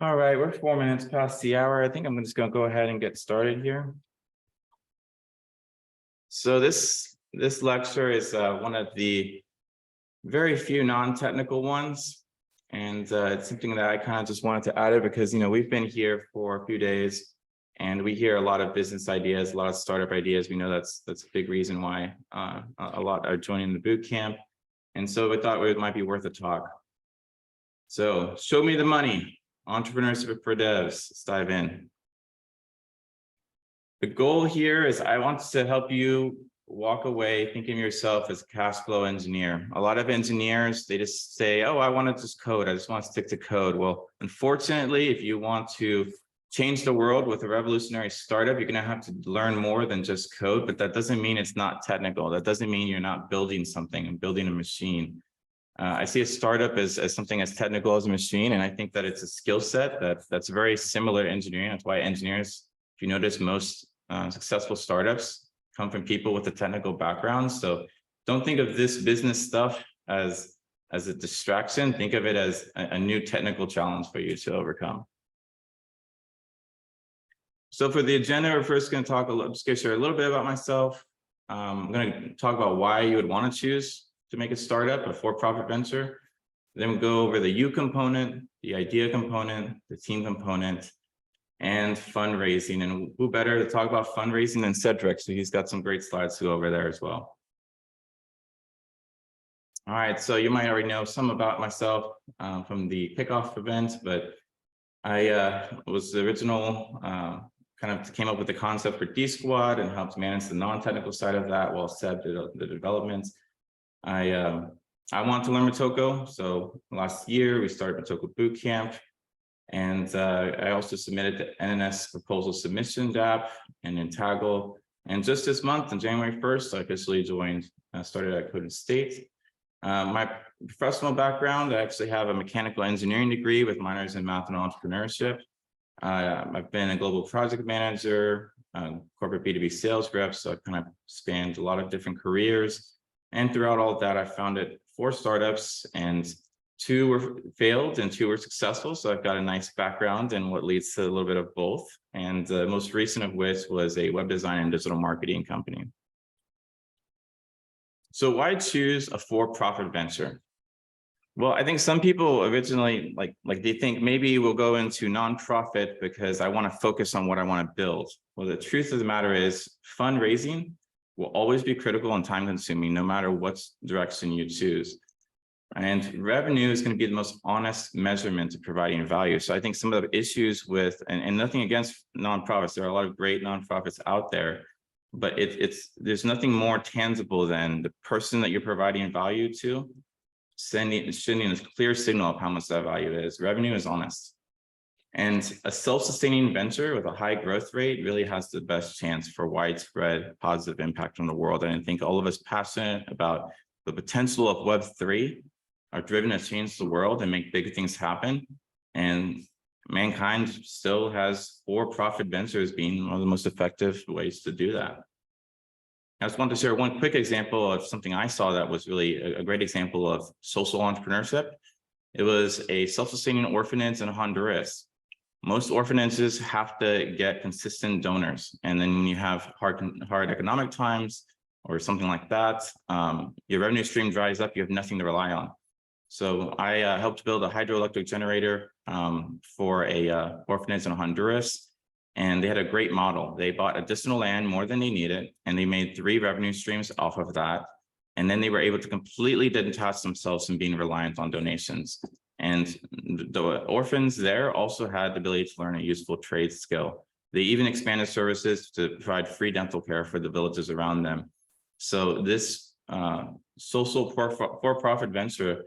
All right, we're 4 minutes past the hour. I think I'm just going to go ahead and get started here. So this lecture is one of the very few non-technical ones, and it's something that I kind of just wanted to add it because we've been here for a few days, and we hear a lot of business ideas, a lot of startup ideas. We know that's a big reason why a lot are joining the boot camp, and so we thought it might be worth a talk. So show me the money. Entrepreneurship for devs. Let's dive in. The goal here is I want to help you walk away thinking of yourself as a cash flow engineer. A lot of engineers, they just say, oh, I want to just code. I just want to stick to code. Well, unfortunately, if you want to change the world with a revolutionary startup, you're going to have to learn more than just code, but that doesn't mean it's not technical. That doesn't mean you're not building something and building a machine. I see a startup as something as technical as a machine, and I think that it's a skill set that's very similar to engineering. That's why engineers, if you notice, most successful startups come from people with a technical background. So don't think of this business stuff as a distraction. Think of it as a new technical challenge for you to overcome. So for the agenda, we're first going to talk just going to share a little bit about myself. I'm going to talk about why you would want to choose to make a startup, a for-profit venture. Then we'll go over the you component, the idea component, the team component, and fundraising. And who better to talk about fundraising than Cedric? So he's got some great slides to go over there as well. All right, so you might already know some about myself from the kickoff event, but I was the original, kind of came up with the concept for D Squad and helped manage the non-technical side of that while Seb did the development. I want to learn Motoko, so last year we started Motoko Bootcamp, and I also submitted the NNS proposal submission app and in Taggle. And just this month, on January 1st, I officially started at Code State. My professional background, I actually have a mechanical engineering degree with minors in math and entrepreneurship. I've been a global project manager, corporate B2B sales rep, so I kind of spanned a lot of different careers. And throughout all of that, I founded 4 startups, and 2 were failed and 2 were successful. So I've got a nice background in what leads to a little bit of both. And the most recent of which was a web design and digital marketing company. So why choose a for-profit venture? Well, I think some people originally like they think maybe we'll go into nonprofit because I want to focus on what I want to build. Well, the truth of the matter is fundraising will always be critical and time consuming, no matter what direction you choose. And revenue is going to be the most honest measurement of providing value. So I think some of the issues with, and nothing against nonprofits, there are a lot of great nonprofits out there, but there's nothing more tangible than the person that you're providing value to, sending a clear signal of how much that value is. Revenue is honest. And a self-sustaining venture with a high growth rate really has the best chance for widespread positive impact on the world. And I think all of us passionate about the potential of Web3 are driven to change the world and make big things happen. And mankind still has for-profit ventures being one of the most effective ways to do that. I just want to share one quick example of something I saw that was really a great example of social entrepreneurship. It was a self-sustaining orphanage in Honduras. Most orphanages have to get consistent donors. And then when you have hard economic times or something like that, your revenue stream dries up, you have nothing to rely on. So I helped build a hydroelectric generator for a orphanage in Honduras, and they had a great model. They bought additional land more than they needed, and they made 3 revenue streams off of that. And then they were able to completely detach themselves from being reliant on donations. And the orphans there also had the ability to learn a useful trade skill. They even expanded services to provide free dental care for the villages around them. So this social for-profit venture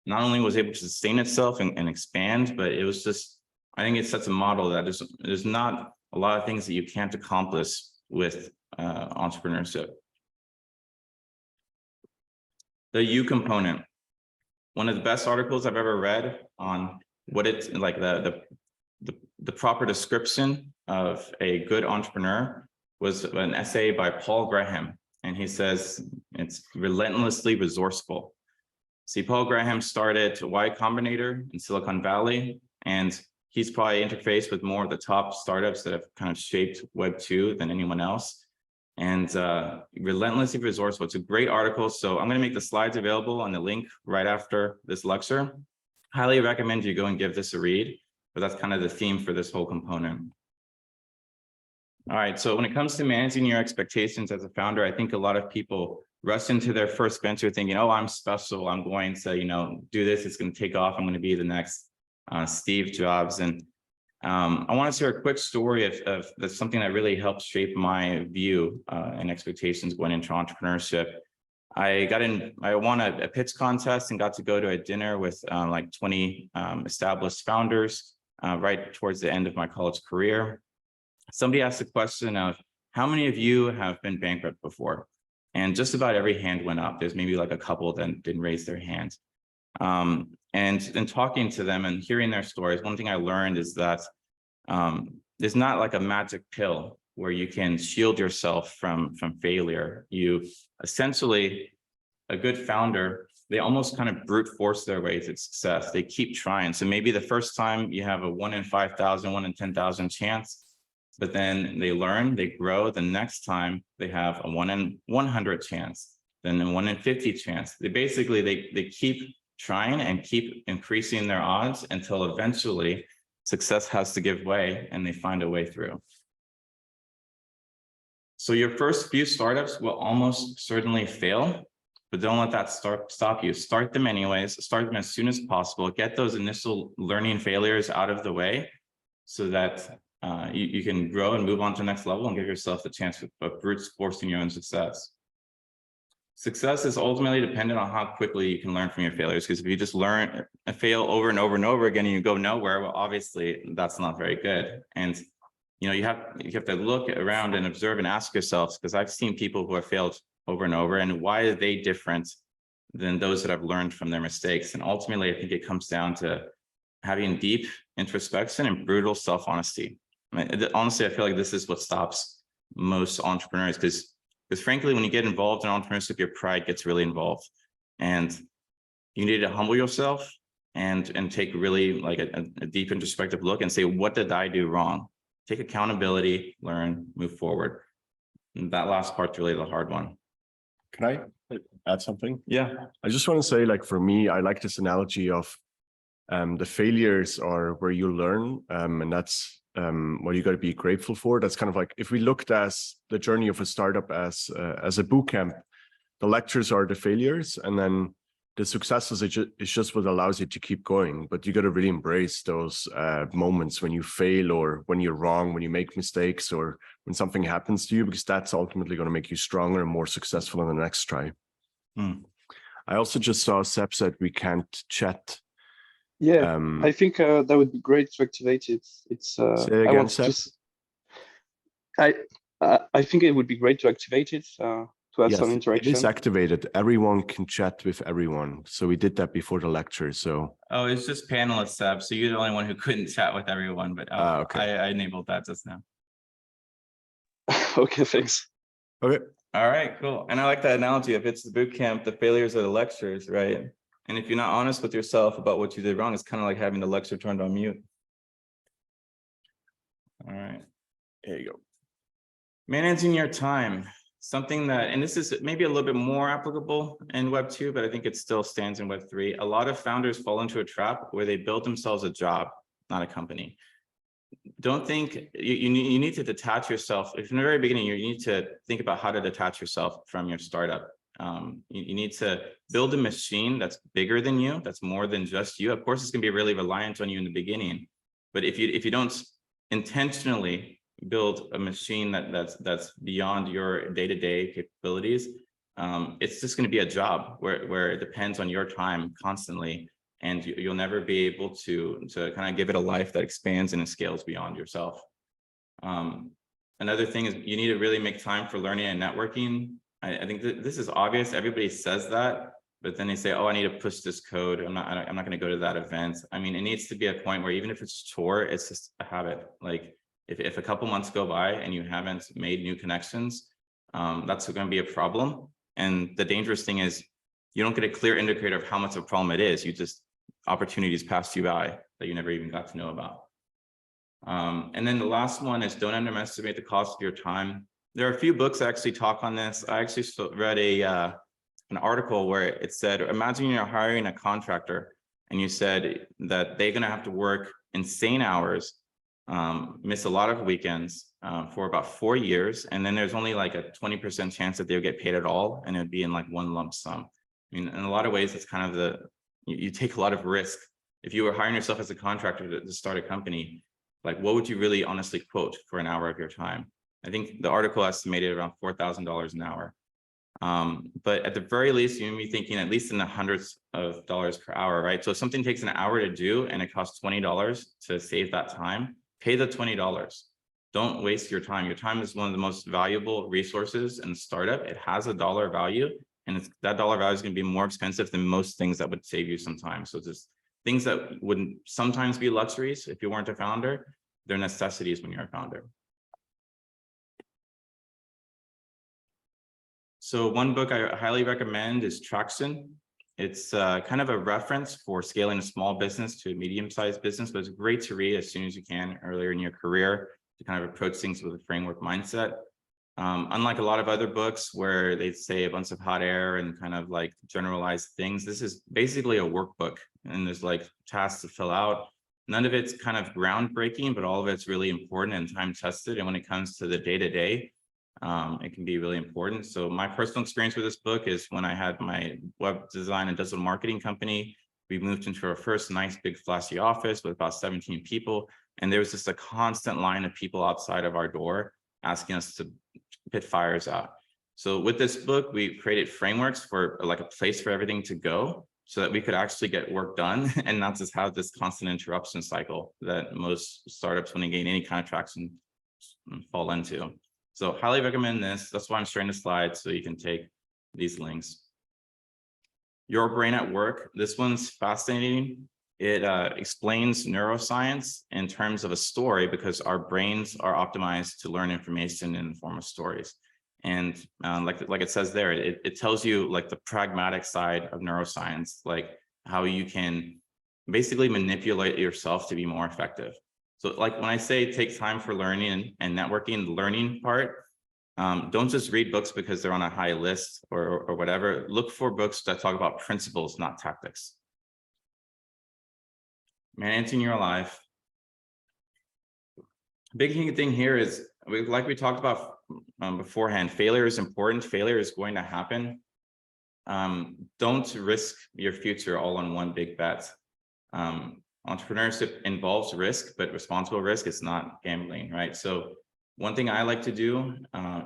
not only was able to sustain itself and expand, but it was just, I think it sets a model that there's not a lot of things that you can't accomplish with entrepreneurship. The you component. One of the best articles I've ever read on what it's like, the proper description of a good entrepreneur was an essay by Paul Graham. And he says it's relentlessly resourceful. See, Paul Graham started Y Combinator in Silicon Valley, and he's probably interfaced with more of the top startups that have kind of shaped Web 2 than anyone else. And relentlessly resourceful. It's a great article. So I'm going to make the slides available on the link right after this lecture. Highly recommend you go and give this a read, but that's kind of the theme for this whole component. All right, so when it comes to managing your expectations as a founder, I think a lot of people rush into their first venture thinking, oh, I'm special. I'm going to, do this. It's going to take off. I'm going to be the next Steve Jobs. And I want to share a quick story of that's something that really helped shape my view and expectations going into entrepreneurship. I won a pitch contest and got to go to a dinner with like 20 established founders right towards the end of my college career. Somebody asked the question of, how many of you have been bankrupt before? And just about every hand went up. There's maybe like a couple that didn't raise their hands. And in talking to them and hearing their stories, one thing I learned is that there's not like a magic pill where you can shield yourself from failure. You essentially, a good founder, they almost kind of brute force their way to success. They keep trying. So maybe the first time you have a 1 in 5,000, 1 in 10,000 chance, but then they learn, they grow. The next time they have a 1 in 100 chance, then a 1 in 50 chance. They keep trying and keep increasing their odds until eventually success has to give way and they find a way through. So your first few startups will almost certainly fail, but don't let that stop you. Start them anyways, start them as soon as possible. Get those initial learning failures out of the way so that you can grow and move on to the next level and give yourself the chance of brute forcing your own success. Success is ultimately dependent on how quickly you can learn from your failures, because if you just learn and fail over and over and over again and you go nowhere, well, obviously that's not very good. And you have to look around and observe and ask yourselves, because I've seen people who have failed over and over, and why are they different than those that have learned from their mistakes? And ultimately, I think it comes down to having deep introspection and brutal self-honesty. Honestly, I feel like this is what stops most entrepreneurs, because frankly, when you get involved in entrepreneurship, your pride gets really involved, and you need to humble yourself and take really like a deep introspective look and say, what did I do wrong? Take accountability, learn, move forward. And that last part's really the hard one. Can I add something? Yeah. I just want to say, like, for me, I like this analogy of the failures are where you learn, and that's what you got to be grateful for. That's kind of like, if we looked as the journey of a startup as a boot camp, the lectures are the failures, and then the successes is just what allows you to keep going. But you got to really embrace those moments when you fail, or when you're wrong, when you make mistakes, or when something happens to you, because that's ultimately going to make you stronger and more successful in the next try. I also just saw Seb said we can't chat. Yeah, I think that would be great to activate it. Say again, I want Seb? I think it would be great to activate it to have some interaction. It is activated. Everyone can chat with everyone. So we did that before the lecture. So it's just panelist, Seb. So you're the only one who couldn't chat with everyone, but okay. I enabled that just now. Okay, thanks. Okay. All right, cool. And I like that analogy. If it's the boot camp, the failures are the lectures, right? And if you're not honest with yourself about what you did wrong, it's kind of like having the lecture turned on mute. All right. Here you go. Managing your time. Something that, and this is maybe a little bit more applicable in Web 2, but I think it still stands in Web 3. A lot of founders fall into a trap where they build themselves a job, not a company. Don't think, you need to detach yourself. From the very beginning, you need to think about how to detach yourself from your startup. You need to build a machine that's bigger than you, that's more than just you. Of course, it's going to be really reliant on you in the beginning, but if you don't intentionally build a machine that's beyond your day-to-day capabilities, it's just going to be a job where it depends on your time constantly, and you'll never be able to kind of give it a life that expands and scales beyond yourself. Another thing is you need to really make time for learning and networking. I think this is obvious. Everybody says that, but then they say, oh, I need to push this code. I'm not going to go to that event. I mean, it needs to be a point where even if it's a chore, it's just a habit. Like if a couple months go by and you haven't made new connections, that's going to be a problem. And the dangerous thing is you don't get a clear indicator of how much of a problem it is. You just, opportunities pass you by that you never even got to know about. And then the last one is don't underestimate the cost of your time. There are a few books that actually talk on this. I actually read an article where it said, imagine you're hiring a contractor and you said that they're going to have to work insane hours, miss a lot of weekends for about 4 years. And then there's only like a 20% chance that they'll get paid at all. And it'd be in like one lump sum. I mean, in a lot of ways, it's kind of you take a lot of risk. If you were hiring yourself as a contractor to start a company, like what would you really honestly quote for an hour of your time? I think the article estimated around $4,000 an hour. But at the very least, you may be thinking at least in the hundreds of dollars per hour, right? So if something takes an hour to do and it costs $20 to save that time, pay the $20. Don't waste your time. Your time is one of the most valuable resources in a startup. It has a dollar value, and that dollar value is going to be more expensive than most things that would save you some time. So just things that would sometimes be luxuries if you weren't a founder, they're necessities when you're a founder. So one book I highly recommend is Traction. It's kind of a reference for scaling a small business to a medium-sized business, but it's great to read as soon as you can earlier in your career to kind of approach things with a framework mindset. Unlike a lot of other books where they say a bunch of hot air and kind of like generalized things, this is basically a workbook and there's like tasks to fill out. None of it's kind of groundbreaking, but all of it's really important and time tested. And when it comes to the day-to-day, it can be really important. So my personal experience with this book is when I had my web design and digital marketing company, we moved into our first nice big flashy office with about 17 people. And there was just a constant line of people outside of our door asking us to put fires out. So with this book, we created frameworks for like a place for everything to go so that we could actually get work done and not just have this constant interruption cycle that most startups, when they gain any kind of traction, fall into. So highly recommend this. That's why I'm sharing the slides so you can take these links. Your Brain at Work. This one's fascinating. It explains neuroscience in terms of a story because our brains are optimized to learn information in the form of stories. And like it says there, it tells you like the pragmatic side of neuroscience, like how you can basically manipulate yourself to be more effective. So like when I say take time for learning and networking, the learning part, don't just read books because they're on a high list or whatever. Look for books that talk about principles, not tactics. Managing your life. Big thing here is, like we talked about beforehand, failure is important. Failure is going to happen. Don't risk your future all on one big bet. Entrepreneurship involves risk, but responsible risk is not gambling, right? So one thing I like to do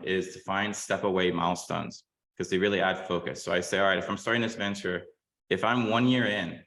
is to find step away milestones because they really add focus. So I say, all right, if I'm starting this venture, if I'm 1 year in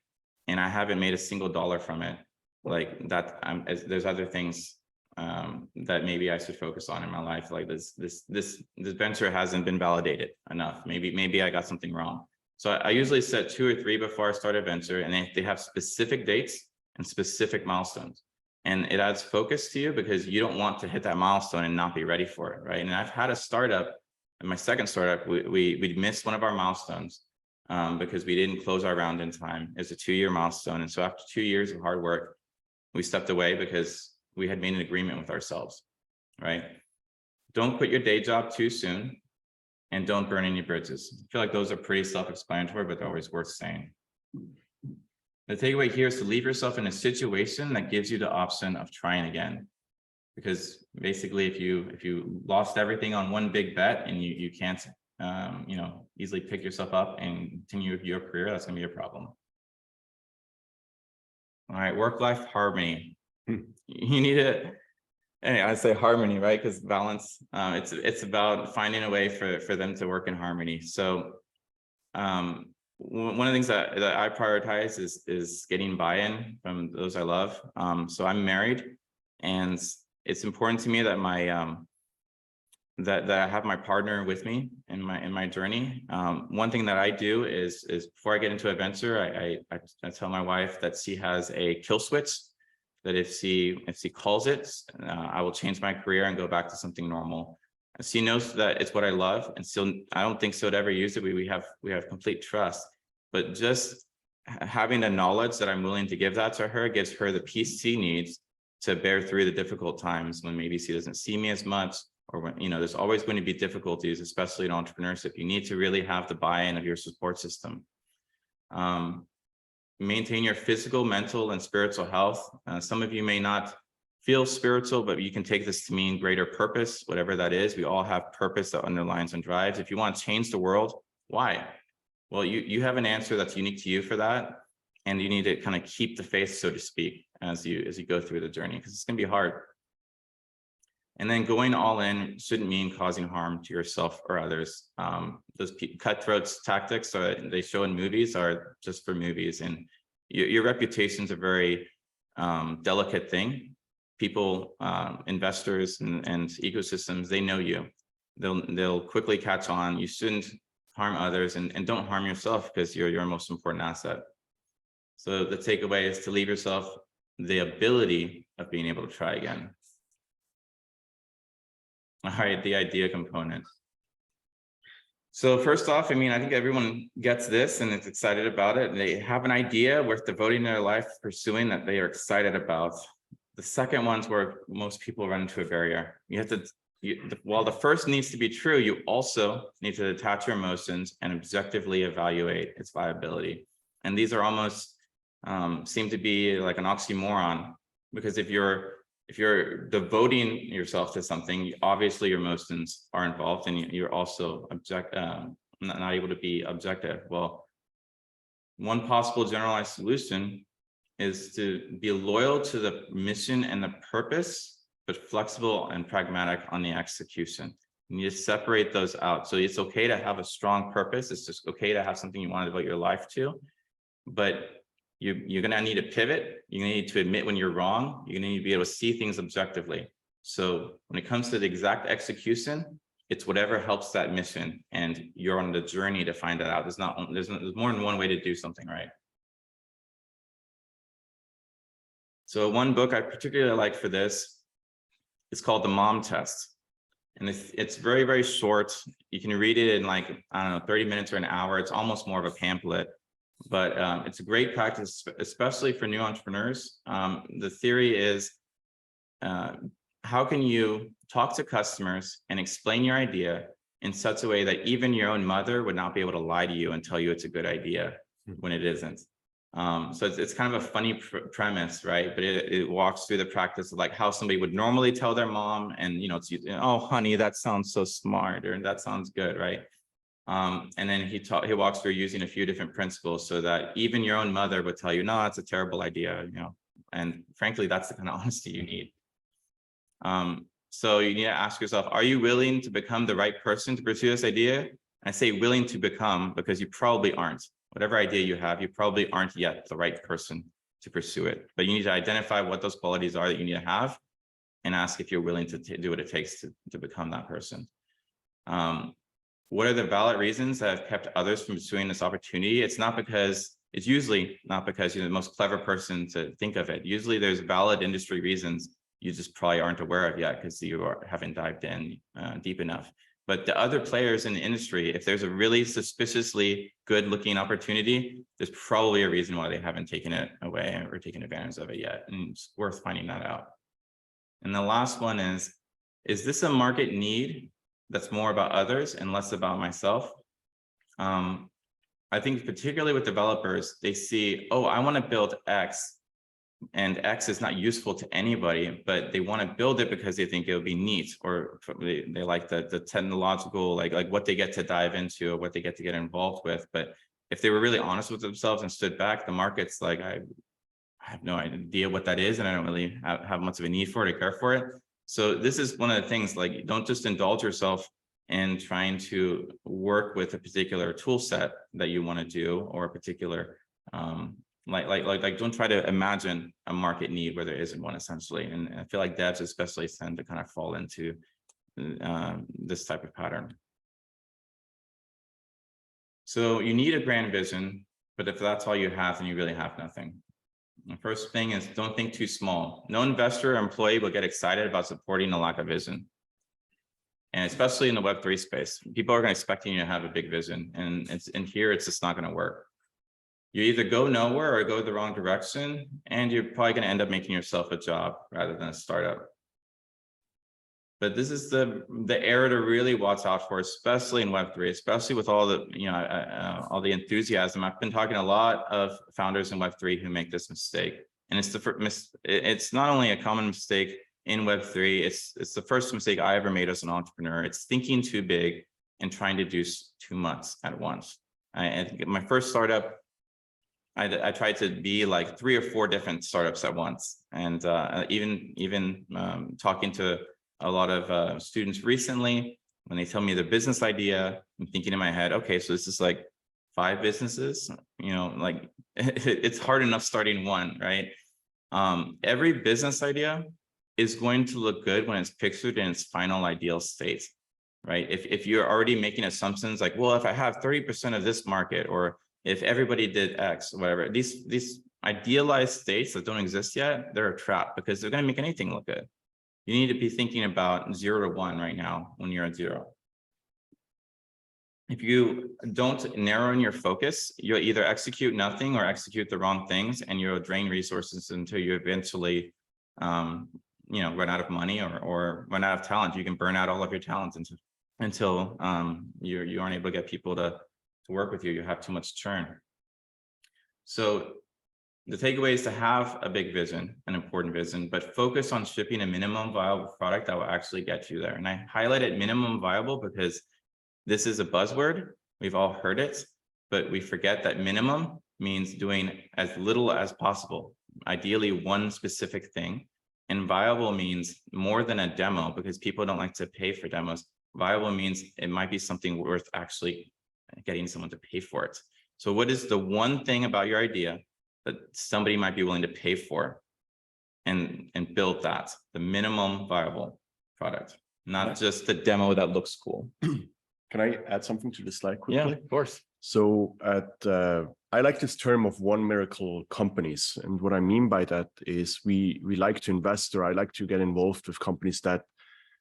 and I haven't made a single dollar from it, like that, there's other things that maybe I should focus on in my life. Like this venture hasn't been validated enough. Maybe I got something wrong. So I usually set 2 or 3 before I start a venture, and they have specific dates and specific milestones. And it adds focus to you because you don't want to hit that milestone and not be ready for it, right? And I've had a startup, in my second startup, we missed one of our milestones because we didn't close our round in time. It was a 2-year milestone. And so after 2 years of hard work, we stepped away because we had made an agreement with ourselves, right? Don't quit your day job too soon and don't burn any bridges. I feel like those are pretty self-explanatory, but they're always worth saying. The takeaway here is to leave yourself in a situation that gives you the option of trying again. Because basically, if you lost everything on one big bet and you can't easily pick yourself up and continue with your career, that's gonna be a problem. All right, work-life harmony. You need it. Anyway, I say harmony, right? Because balance, it's about finding a way for them to work in harmony. So one of the things that I prioritize is getting buy-in from those I love. So I'm married, and it's important to me that my that I have my partner with me in my journey. One thing that I do is before I get into a venture, I tell my wife that she has a kill switch. That if she calls it, I will change my career and go back to something normal. She knows that it's what I love, and still I don't think she'll ever use it. We have complete trust, but just having the knowledge that I'm willing to give that to her gives her the peace she needs to bear through the difficult times when maybe he doesn't see me as much, or when, there's always going to be difficulties, especially in entrepreneurship. You need to really have the buy-in of your support system. Maintain your physical, mental, and spiritual health. Some of you may not feel spiritual, but you can take this to mean greater purpose, whatever that is. We all have purpose that underlines and drives. If you want to change the world, why? Well, you have an answer that's unique to you for that. And you need to kind of keep the faith, so to speak, as you go through the journey, because it's going to be hard. And then going all in shouldn't mean causing harm to yourself or others. Those cutthroat tactics that they show in movies are just for movies. And your reputation is a very delicate thing. People, investors and ecosystems, they know you. They'll quickly catch on. You shouldn't harm others, and don't harm yourself, because you're your most important asset. So the takeaway is to leave yourself the ability of being able to try again. All right, the idea component. So first off, I think everyone gets this and is excited about it. They have an idea worth devoting their life pursuing that they are excited about. The second one's where most people run into a barrier. You have to, while the first needs to be true, you also need to detach your emotions and objectively evaluate its viability. And these are almost seem to be like an oxymoron, because if you're devoting yourself to something, obviously your emotions are involved, and you're also not able to be objective. Well, one possible generalized solution is to be loyal to the mission and the purpose, but flexible and pragmatic on the execution. You need to separate those out. So it's okay to have a strong purpose. It's just okay to have something you want to devote your life to, but you're going to need to pivot. You're going to need to admit when you're wrong. You're going to need to be able to see things objectively. So when it comes to the exact execution, it's whatever helps that mission, and you're on the journey to find that out. There's more than one way to do something, right? So one book I particularly like for this is called The Mom Test. And it's very, very short. You can read it in like, I don't know, 30 minutes or an hour. It's almost more of a pamphlet. But it's a great practice, especially for new entrepreneurs. The theory is, how can you talk to customers and explain your idea in such a way that even your own mother would not be able to lie to you and tell you it's a good idea when it isn't? So it's kind of a funny premise, right? But it walks through the practice of like how somebody would normally tell their mom, and it's, oh honey, that sounds so smart, or that sounds good, right? And then he walks through using a few different principles so that even your own mother would tell you, no, that's a terrible idea, and frankly, that's the kind of honesty you need. So you need to ask yourself, are you willing to become the right person to pursue this idea? And I say willing to become because you probably aren't. Whatever idea you have, you probably aren't yet the right person to pursue it. But you need to identify what those qualities are that you need to have, and ask if you're willing to do what it takes to become that person. What are the valid reasons that have kept others from pursuing this opportunity? It's usually not because you're the most clever person to think of it. Usually there's valid industry reasons you just probably aren't aware of yet because you haven't dived in deep enough. But the other players in the industry, if there's a really suspiciously good looking opportunity, there's probably a reason why they haven't taken it away or taken advantage of it yet. And it's worth finding that out. And the last one is this a market need that's more about others and less about myself? I think particularly with developers, they see, oh, I want to build X, and X is not useful to anybody, but they want to build it because they think it would be neat, or they like the technological, like what they get to dive into or what they get to get involved with. But if they were really honest with themselves and stood back, the market's like, I have no idea what that is, and I don't really have much of a need for it or care for it. So this is one of the things, like, don't just indulge yourself in trying to work with a particular tool set that you want to do, or a particular don't try to imagine a market need where there isn't one, essentially. And I feel like devs especially tend to kind of fall into this type of pattern. So you need a grand vision, but if that's all you have, then you really have nothing. The first thing is, don't think too small. No investor or employee will get excited about supporting a lack of vision. And especially in the Web3 space, people are expecting you to have a big vision, and here it's just not going to work. you either go nowhere or go the wrong direction, and you're probably going to end up making yourself a job rather than a startup. But this is the era to really watch out for, especially in Web3, especially with all the, you know, all the enthusiasm. I've been talking to a lot of founders in Web3 who make this mistake. And it's not only a common mistake in Web3, it's the first mistake I ever made as an entrepreneur. It's thinking too big and trying to do too much at once. I think my first startup, I tried to be like 3 or 4 different startups at once. And even talking to a lot of students recently, when they tell me the business idea, I'm thinking in my head, okay, so this is like 5 businesses, you know, like it's hard enough starting one, right? Every business idea is going to look good when it's pictured in its final ideal state, right? If you're already making assumptions like, well, if I have 30% of this market, or if everybody did X, whatever, these idealized states that don't exist yet, they're a trap because they're going to make anything look good. You need to be thinking about 0 to 1 right now when you're at 0. If you don't narrow in your focus, you'll either execute nothing or execute the wrong things, and you'll drain resources until you eventually, you know, run out of money or run out of talent. You can burn out all of your talents until you aren't able to get people to work with you. You have too much churn. So the takeaway is to have a big vision, an important vision, but focus on shipping a minimum viable product that will actually get you there. And I highlighted minimum viable because this is a buzzword. We've all heard it, but we forget that minimum means doing as little as possible, ideally one specific thing. And viable means more than a demo, because people don't like to pay for demos. Viable means it might be something worth actually getting someone to pay for it. So what is the one thing about your idea that somebody might be willing to pay for, and build that, the minimum viable product, not just the demo that looks cool. Can I add something to this slide quickly? Yeah, of course. So I like this term of one miracle companies. And what I mean by that is we like to invest, or I like to get involved with companies that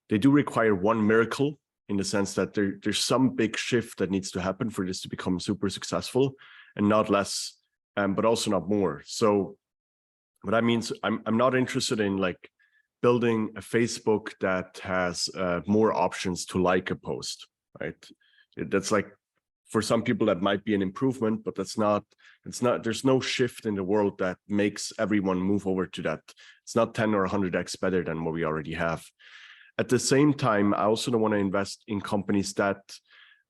they do require one miracle, in the sense that there's some big shift that needs to happen for this to become super successful, and not less, but also not more. So what that means, I'm not interested in like building a Facebook that has more options to like a post, right? That's like, for some people that might be an improvement, but it's not, there's no shift in the world that makes everyone move over to that. It's not 10 or 100x better than what we already have. At the same time, I also don't want to invest in companies that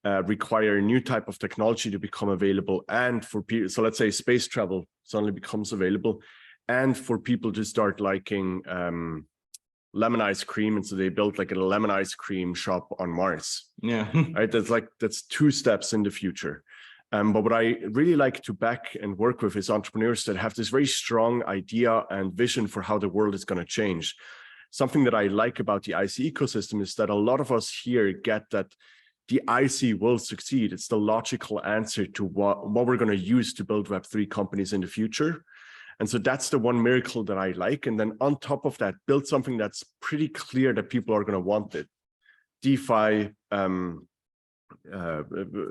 require a new type of technology to become available, and for people, so let's say space travel suddenly becomes available, and for people to start liking lemon ice cream, and so they built like a lemon ice cream shop on Mars. Yeah. Right, that's 2 steps in the future. But what I really like to back and work with is entrepreneurs that have this very strong idea and vision for how the world is going to change. Something that I like about the IC ecosystem is that a lot of us here get that the IC will succeed. It's the logical answer to what we're going to use to build Web3 companies in the future. And so that's the one miracle that I like. And then on top of that, build something that's pretty clear that people are going to want it. DeFi,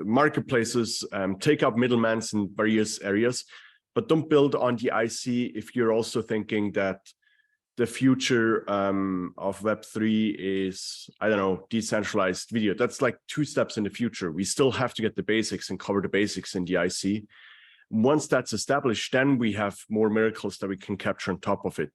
marketplaces, take out middlemans in various areas, but don't build on the IC if you're also thinking that the future of Web3 is, I don't know, decentralized video. That's like 2 steps in the future. We still have to get the basics and cover the basics in the IC. Once that's established, then we have more miracles that we can capture on top of it.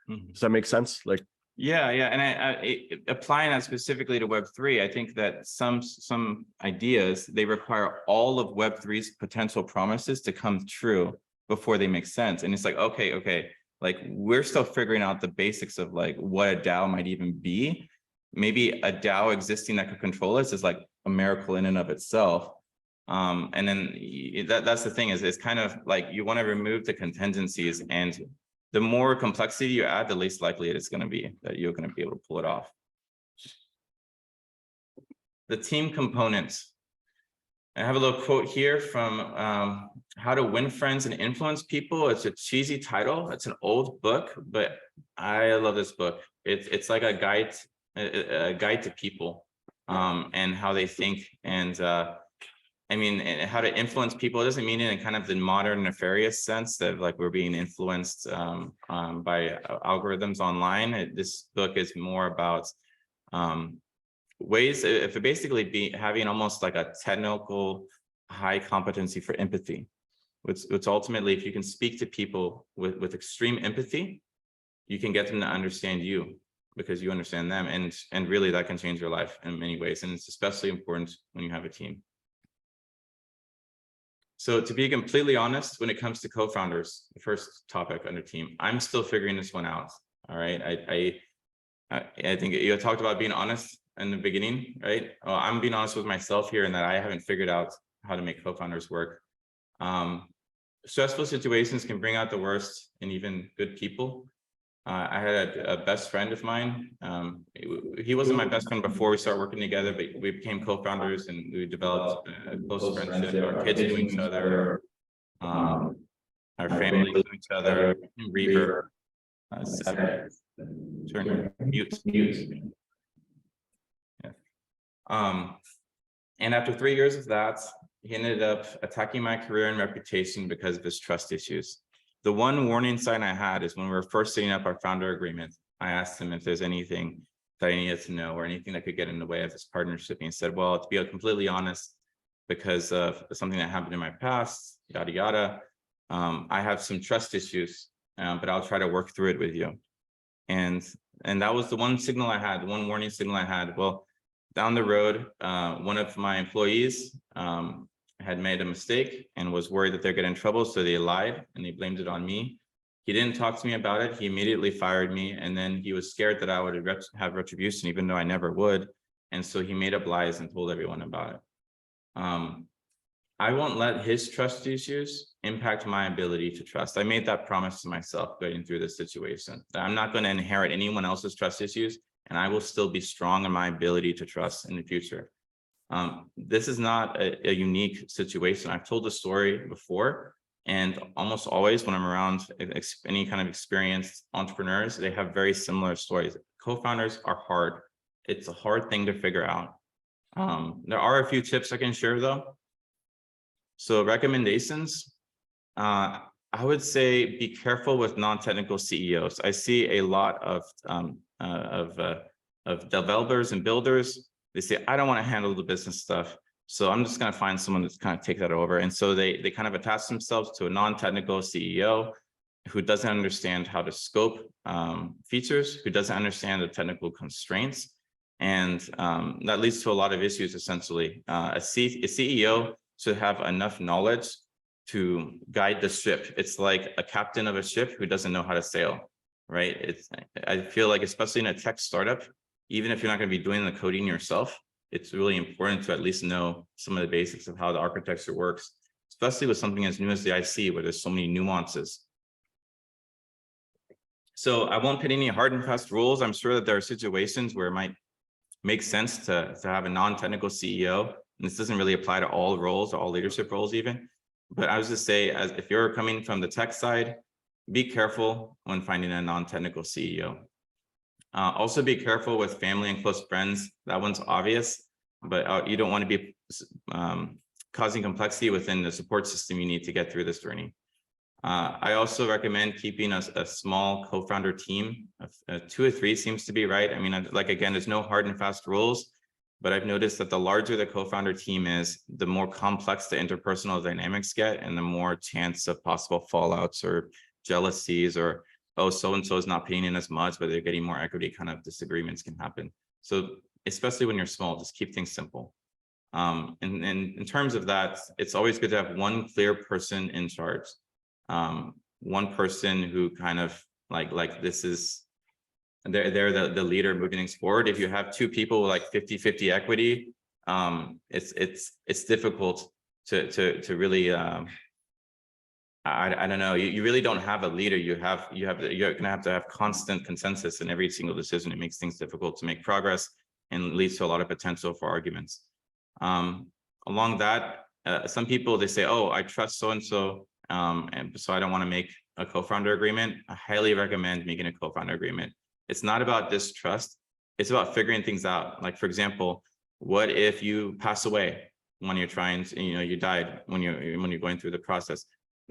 Mm-hmm. Does that make sense? Like, yeah. And applying that specifically to Web3, I think that some ideas, they require all of Web3's potential promises to come true before they make sense. And it's like, okay, like we're still figuring out the basics of like what a DAO might even be. Maybe a DAO existing that could control us is like a miracle in and of itself. And then that's the thing, is it's kind of like you want to remove the contingencies, and the more complexity you add, the least likely it is going to be that you're going to be able to pull it off. The team components. I have a little quote here from How to Win Friends and Influence People. It's a cheesy title. It's an old book, but I love this book. It's like a guide to people and how they think. And I mean, and how to influence people. It doesn't mean in kind of the modern nefarious sense that like we're being influenced by algorithms online. This book is more about ways, if it basically be having almost like a technical high competency for empathy, which ultimately, if you can speak to people with extreme empathy, you can get them to understand you because you understand them, and really that can change your life in many ways, and it's especially important when you have a team. So to be completely honest, when it comes to co-founders, the first topic under team, I'm still figuring this one out. All right, I think you talked about being honest in the beginning, right? Well, I'm being honest with myself here in that I haven't figured out how to make co-founders work. Stressful situations can bring out the worst in even good people. I had a best friend of mine. He wasn't my best friend before we started working together, but we became co-founders and we developed a close friendship. Our kids knew each other, our families knew each other. Reaver, turn mute. Yeah. And after 3 years of that, he ended up attacking my career and reputation because of his trust issues. The one warning sign I had is when we were first setting up our founder agreement, I asked him if there's anything that I needed to know or anything that could get in the way of this partnership. And he said, well, to be completely honest, because of something that happened in my past, yada, yada, I have some trust issues, but I'll try to work through it with you. And that was the one signal I had, the one warning signal I had. Well, down the road, one of my employees had made a mistake and was worried that they're getting in trouble. So they lied and they blamed it on me. He didn't talk to me about it. He immediately fired me. And then he was scared that I would have retribution, even though I never would. And so he made up lies and told everyone about it. I won't let his trust issues impact my ability to trust. I made that promise to myself going through this situation, that I'm not going to inherit anyone else's trust issues, and I will still be strong in my ability to trust in the future. This is not a unique situation. I've told the story before, and almost always when I'm around any kind of experienced entrepreneurs, they have very similar stories. Co-founders are hard. It's a hard thing to figure out. There are a few tips I can share though. So recommendations, I would say be careful with non-technical CEOs. I see a lot of developers and builders. They say, I don't want to handle the business stuff, so I'm just going to find someone that's kind of take that over. And so they kind of attach themselves to a non-technical CEO who doesn't understand how to scope features, who doesn't understand the technical constraints. And that leads to a lot of issues, essentially. A CEO should have enough knowledge to guide the ship. It's like a captain of a ship who doesn't know how to sail, right? I feel like, especially in a tech startup, even if you're not going to be doing the coding yourself, it's really important to at least know some of the basics of how the architecture works, especially with something as new as the IC, where there's so many nuances. So I won't put any hard and fast rules. I'm sure that there are situations where it might make sense to have a non-technical CEO. And this doesn't really apply to all roles or all leadership roles even. But I was just say, as if you're coming from the tech side, be careful when finding a non-technical CEO. Also be careful with family and close friends. That one's obvious, but you don't want to be causing complexity within the support system you need to get through this journey. I also recommend keeping a small co-founder team. 2 or 3 seems to be right. I mean, like, again, there's no hard and fast rules, but I've noticed that the larger the co-founder team is, the more complex the interpersonal dynamics get, and the more chance of possible fallouts or jealousies, or, oh, so-and-so is not paying in as much, but they're getting more equity, kind of disagreements can happen. So especially when you're small, just keep things simple. And in terms of that, it's always good to have one clear person in charge. One person who kind of like this is, they're the leader moving things forward. If you have 2 people with like 50-50 equity, it's difficult to really I don't know, you really don't have a leader. You're gonna have to have constant consensus in every single decision. It makes things difficult to make progress and leads to a lot of potential for arguments. Along that, some people, they say, oh, I trust so-and-so, and so I don't want to make a co-founder agreement. I highly recommend making a co-founder agreement. It's not about distrust. It's about figuring things out. Like, for example, what if you pass away? when you're trying to, you died when you're going through the process.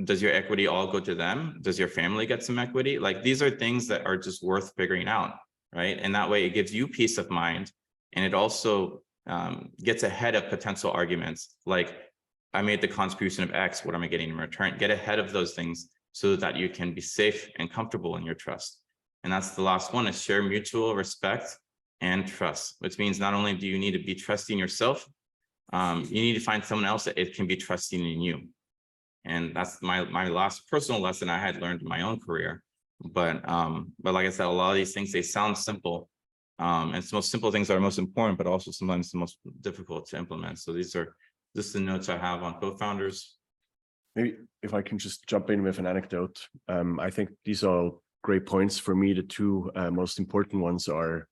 Does your equity all go to them? Does your family get some equity? Like, these are things that are just worth figuring out, right? And that way it gives you peace of mind. And it also gets ahead of potential arguments. Like, I made the contribution of X, what am I getting in return? Get ahead of those things so that you can be safe and comfortable in your trust. And that's the last one, is share mutual respect and trust, which means not only do you need to be trusting yourself, you need to find someone else that it can be trusting in you. And that's my last personal lesson I had learned in my own career. But like I said, a lot of these things, they sound simple. And it's the most simple things that are most important, but also sometimes the most difficult to implement. So these are just the notes I have on co-founders. Maybe if I can just jump in with an anecdote. I think these are all great points. For me, the two most important ones are,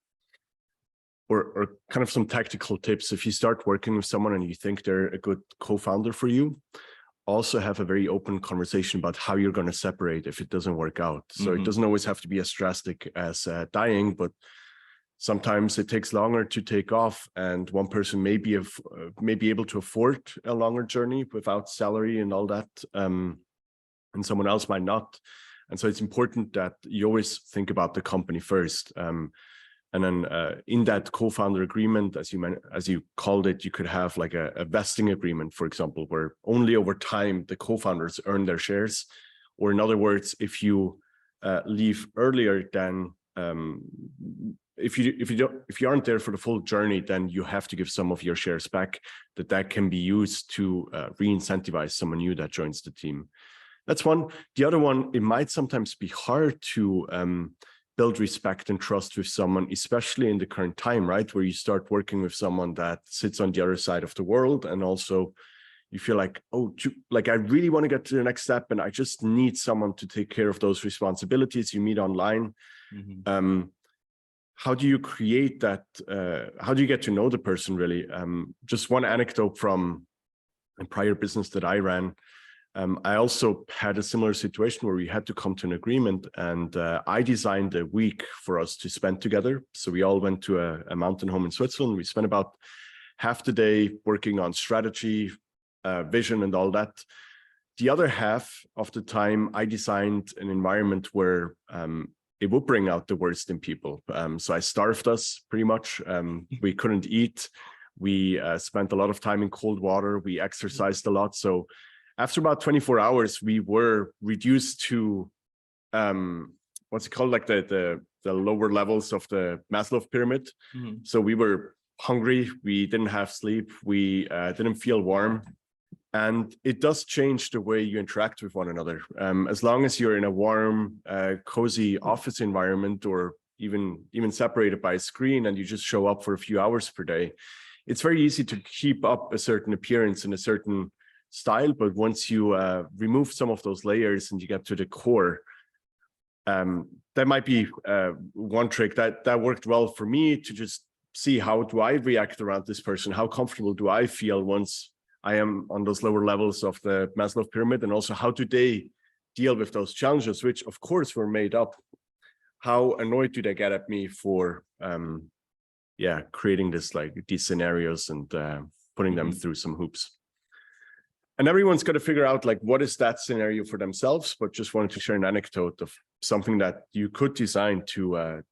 or kind of some tactical tips. If you start working with someone and you think they're a good co-founder for you, also have a very open conversation about how you're going to separate if it doesn't work out. So it doesn't always have to be as drastic as dying, but sometimes it takes longer to take off, and one person may be able to afford a longer journey without salary and all that, and someone else might not. And so it's important that you always think about the company first. And then in that co-founder agreement, as you called it, you could have like a vesting agreement, for example, where only over time the co-founders earn their shares. Or in other words, if you leave earlier, then if you aren't there for the full journey, then you have to give some of your shares back. That can be used to re-incentivize someone new that joins the team. That's one. The other one, it might sometimes be hard to build respect and trust with someone, especially in the current time, right? Where you start working with someone that sits on the other side of the world, and also you feel like, oh, like I really want to get to the next step, and I just need someone to take care of those responsibilities. You meet online. How do you create that? How do you get to know the person really? Just one anecdote from a prior business that I ran. I also had a similar situation where we had to come to an agreement, and I designed a week for us to spend together. So we all went to a mountain home in Switzerland. We spent about half the day working on strategy, vision, and all that. The other half of the time, I designed an environment where it would bring out the worst in people. So I starved us pretty much. We couldn't eat. We spent a lot of time in cold water. We exercised a lot. So after about 24 hours, we were reduced to what's it called, like the lower levels of the Maslow pyramid. So we were hungry. We didn't have sleep. We didn't feel warm. And it does change the way you interact with one another. As long as you're in a warm, cozy office environment, or even separated by a screen, and you just show up for a few hours per day, it's very easy to keep up a certain appearance and a certain style. But once you remove some of those layers and you get to the core, that might be one trick that worked well for me, to just see, how do I react around this person? How comfortable do I feel once I am on those lower levels of the Maslow pyramid? And also, how do they deal with those challenges, which of course were made up? How annoyed do they get at me for creating these scenarios and putting them through some hoops? And everyone's got to figure out, like, what is that scenario for themselves. But just wanted to share an anecdote of something that you could design to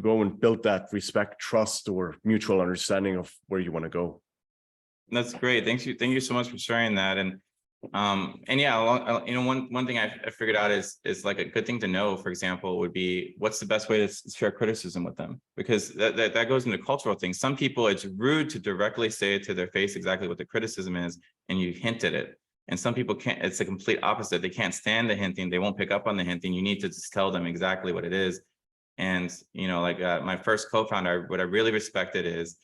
go and build that respect, trust, or mutual understanding of where you want to go. That's great. Thank you so much for sharing that. And yeah, one thing I figured out is like a good thing to know, for example, would be, what's the best way to share criticism with them? Because that goes into cultural things. Some people, it's rude to directly say it to their face exactly what the criticism is, and you hint at it. And some people can't. It's the complete opposite. They can't stand the hinting. They won't pick up on the hinting. You need to just tell them exactly what it is. And my first co-founder, what I really respected is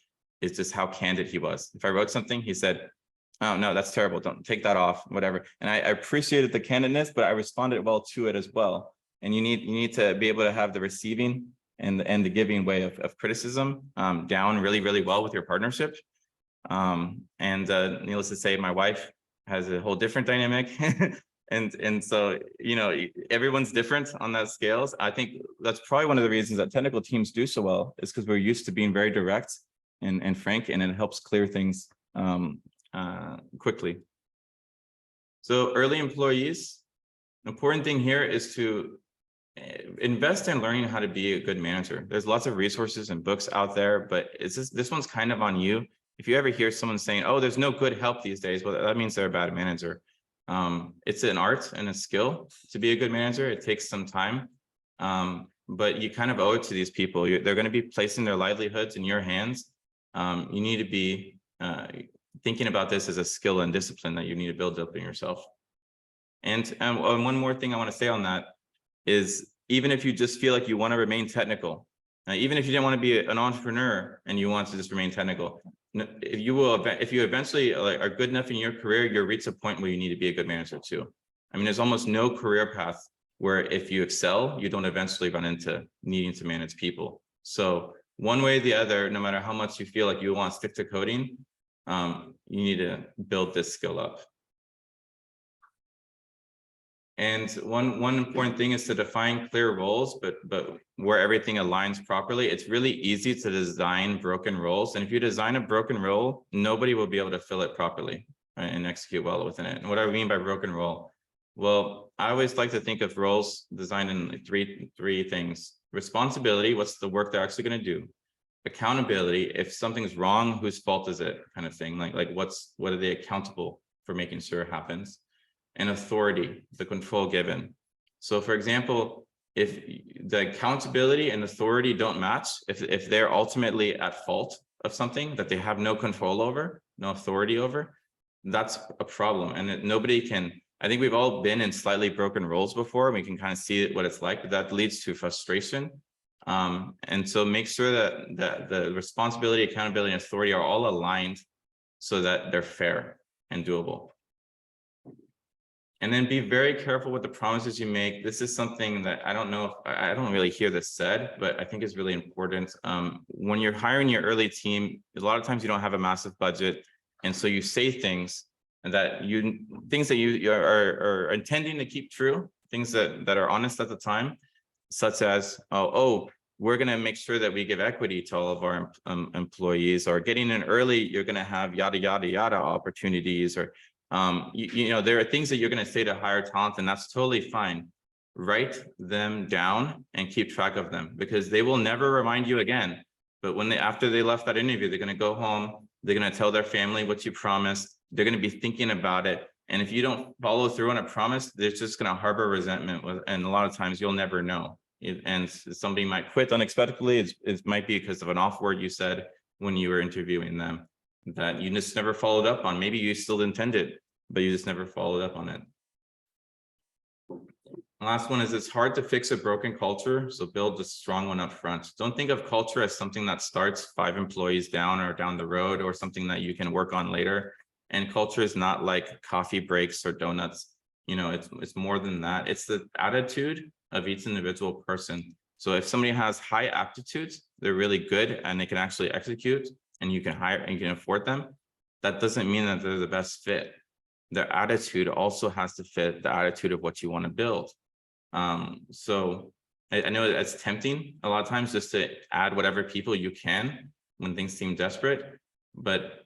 just how candid he was. If I wrote something, he said, "Oh no, that's terrible. Don't take that off," whatever. And I appreciated the candidness, but I responded well to it as well. And you need to be able to have the receiving and the giving way of criticism down really, really well with your partnership. Needless to say, my wife has a whole different dynamic. And so, everyone's different on that scales. I think that's probably one of the reasons that technical teams do so well, is because we're used to being very direct and frank, and it helps clear things quickly. So early employees, important thing here is to invest in learning how to be a good manager. There's lots of resources and books out there, but this one's kind of on you. If you ever hear someone saying, oh, there's no good help these days, well, that means they're a bad manager. It's an art and a skill to be a good manager. It takes some time, but you kind of owe it to these people. They're going to be placing their livelihoods in your hands. You need to be thinking about this as a skill and discipline that you need to build up in yourself. And one more thing I want to say on that is, even if you just feel like you want to remain technical, even if you didn't want to be an entrepreneur and you want to just remain technical, if you eventually are good enough in your career, you'll reach a point where you need to be a good manager too. I mean, there's almost no career path where if you excel, you don't eventually run into needing to manage people. So one way or the other, no matter how much you feel like you want to stick to coding, you need to build this skill up. And one important thing is to define clear roles, but where everything aligns properly. It's really easy to design broken roles. And if you design a broken role, nobody will be able to fill it properly, right, and execute well within it. And what I mean by broken role, well, I always like to think of roles designed in three things. Responsibility, what's the work they're actually going to do? Accountability, if something's wrong, whose fault is it, kind of thing. Like what are they accountable for making sure it happens? And authority, the control given. So for example, if the accountability and authority don't match, if they're ultimately at fault of something that they have no control over, no authority over, that's a problem. And nobody can, I think we've all been in slightly broken roles before. We can kind of see what it's like, but that leads to frustration. And so make sure that the responsibility, accountability, and authority are all aligned so that they're fair and doable. And then be very careful with the promises you make. This is something that I don't know if I don't really hear this said, but I think is really important. When you're hiring your early team, a lot of times you don't have a massive budget. And so you say things that you are intending to keep true, things that are honest at the time, such as, oh, we're going to make sure that we give equity to all of our employees, or getting in early, you're going to have yada, yada, yada opportunities, or you know, there are things that you're going to say to hire talent, and that's totally fine. Write them down and keep track of them, because they will never remind you again. But when after they left that interview, they're going to go home, they're going to tell their family what you promised, they're going to be thinking about it. And if you don't follow through on a promise, they're just going to harbor resentment and a lot of times you'll never know. And somebody might quit unexpectedly. It might be because of an off word you said when you were interviewing them that you just never followed up on. Maybe you still intended, but you just never followed up on it. Last one is, it's hard to fix a broken culture, so build a strong one up front. Don't think of culture as something that starts 5 employees down or down the road, or something that you can work on later. And culture is not like coffee breaks or donuts. You know, it's more than that. It's the attitude of each individual person. So if somebody has high aptitudes, they're really good and they can actually execute, and you can hire and you can afford them, that doesn't mean that they're the best fit. Their attitude also has to fit the attitude of what you want to build. So I know it's tempting a lot of times just to add whatever people you can when things seem desperate, but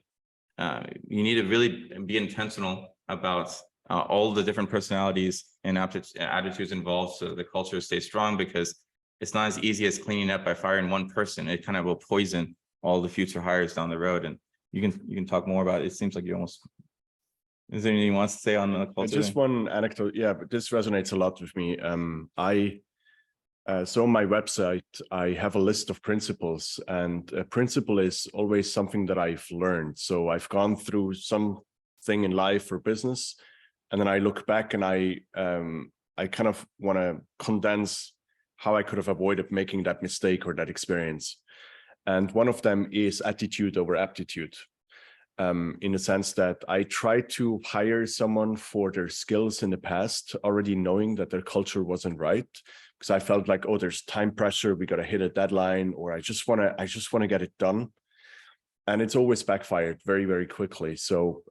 you need to really be intentional about all the different personalities and attitudes involved, so the culture stays strong, because it's not as easy as cleaning up by firing one person. It kind of will poison all the future hires down the road. And you can talk more about it. It seems like you almost, is there anything you want to say on the culture? Just one anecdote. Yeah, but this resonates a lot with me. So on my website, I have a list of principles, and a principle is always something that I've learned. So I've gone through something in life or business, and then I look back and I kind of want to condense how I could have avoided making that mistake or that experience. And one of them is attitude over aptitude. In the sense that I try to hire someone for their skills in the past, already knowing that their culture wasn't right, because I felt like, oh, there's time pressure, we got to hit a deadline, or I just want to get it done. And it's always backfired very, very quickly. So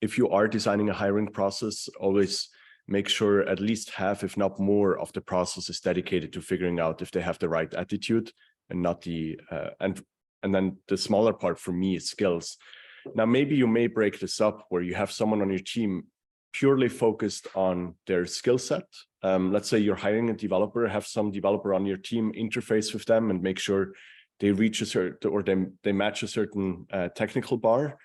if you are designing a hiring process, always make sure at least half, if not more, of the process is dedicated to figuring out if they have the right attitude, and not the and then the smaller part for me is skills. Now, maybe you may break this up where you have someone on your team purely focused on their skill set. Let's say you're hiring a developer, have some developer on your team, interface with them and make sure they reach a certain, or they match a certain technical bar.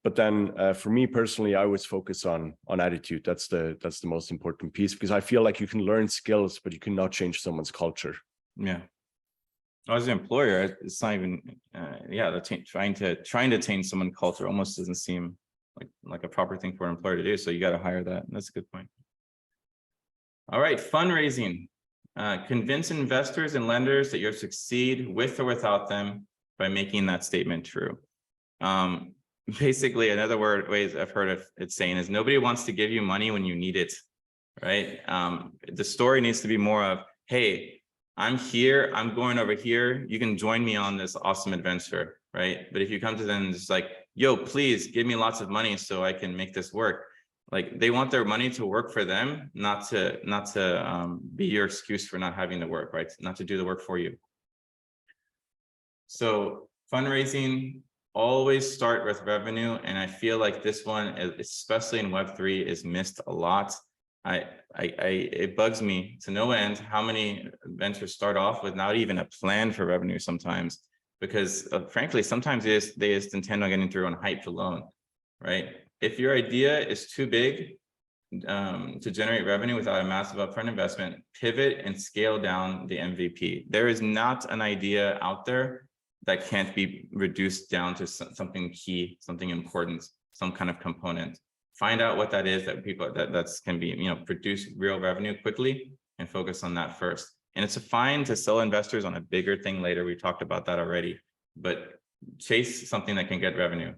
But then for me personally, I always focus on attitude. That's the most important piece, because I feel like you can learn skills, but you cannot change someone's culture. Yeah. As an employer, it's not even, trying to change someone's culture almost doesn't seem like a proper thing for an employer to do. So you got to hire that. That's a good point. All right, fundraising. Convince investors and lenders that you'll succeed with or without them by making that statement true. Basically, another ways I've heard of it saying is nobody wants to give you money when you need it, right? The story needs to be more of, hey, I'm here, I'm going over here, you can join me on this awesome adventure, right? But if you come to them and just like, yo, please give me lots of money so I can make this work. Like they want their money to work for them, not to be your excuse for not having the work, right? Not to do the work for you. So fundraising, always start with revenue. And I feel like this one, especially in Web3, is missed a lot. It bugs me to no end how many ventures start off with not even a plan for revenue sometimes, because frankly, sometimes they just intend on getting through on hype alone, right? If your idea is too big to generate revenue without a massive upfront investment, pivot and scale down the MVP. There is not an idea out there that can't be reduced down to something key, something important, some kind of component. Find out what that is that people that's can be, produce real revenue quickly and focus on that first. And it's fine to sell investors on a bigger thing later. We talked about that already, but chase something that can get revenue.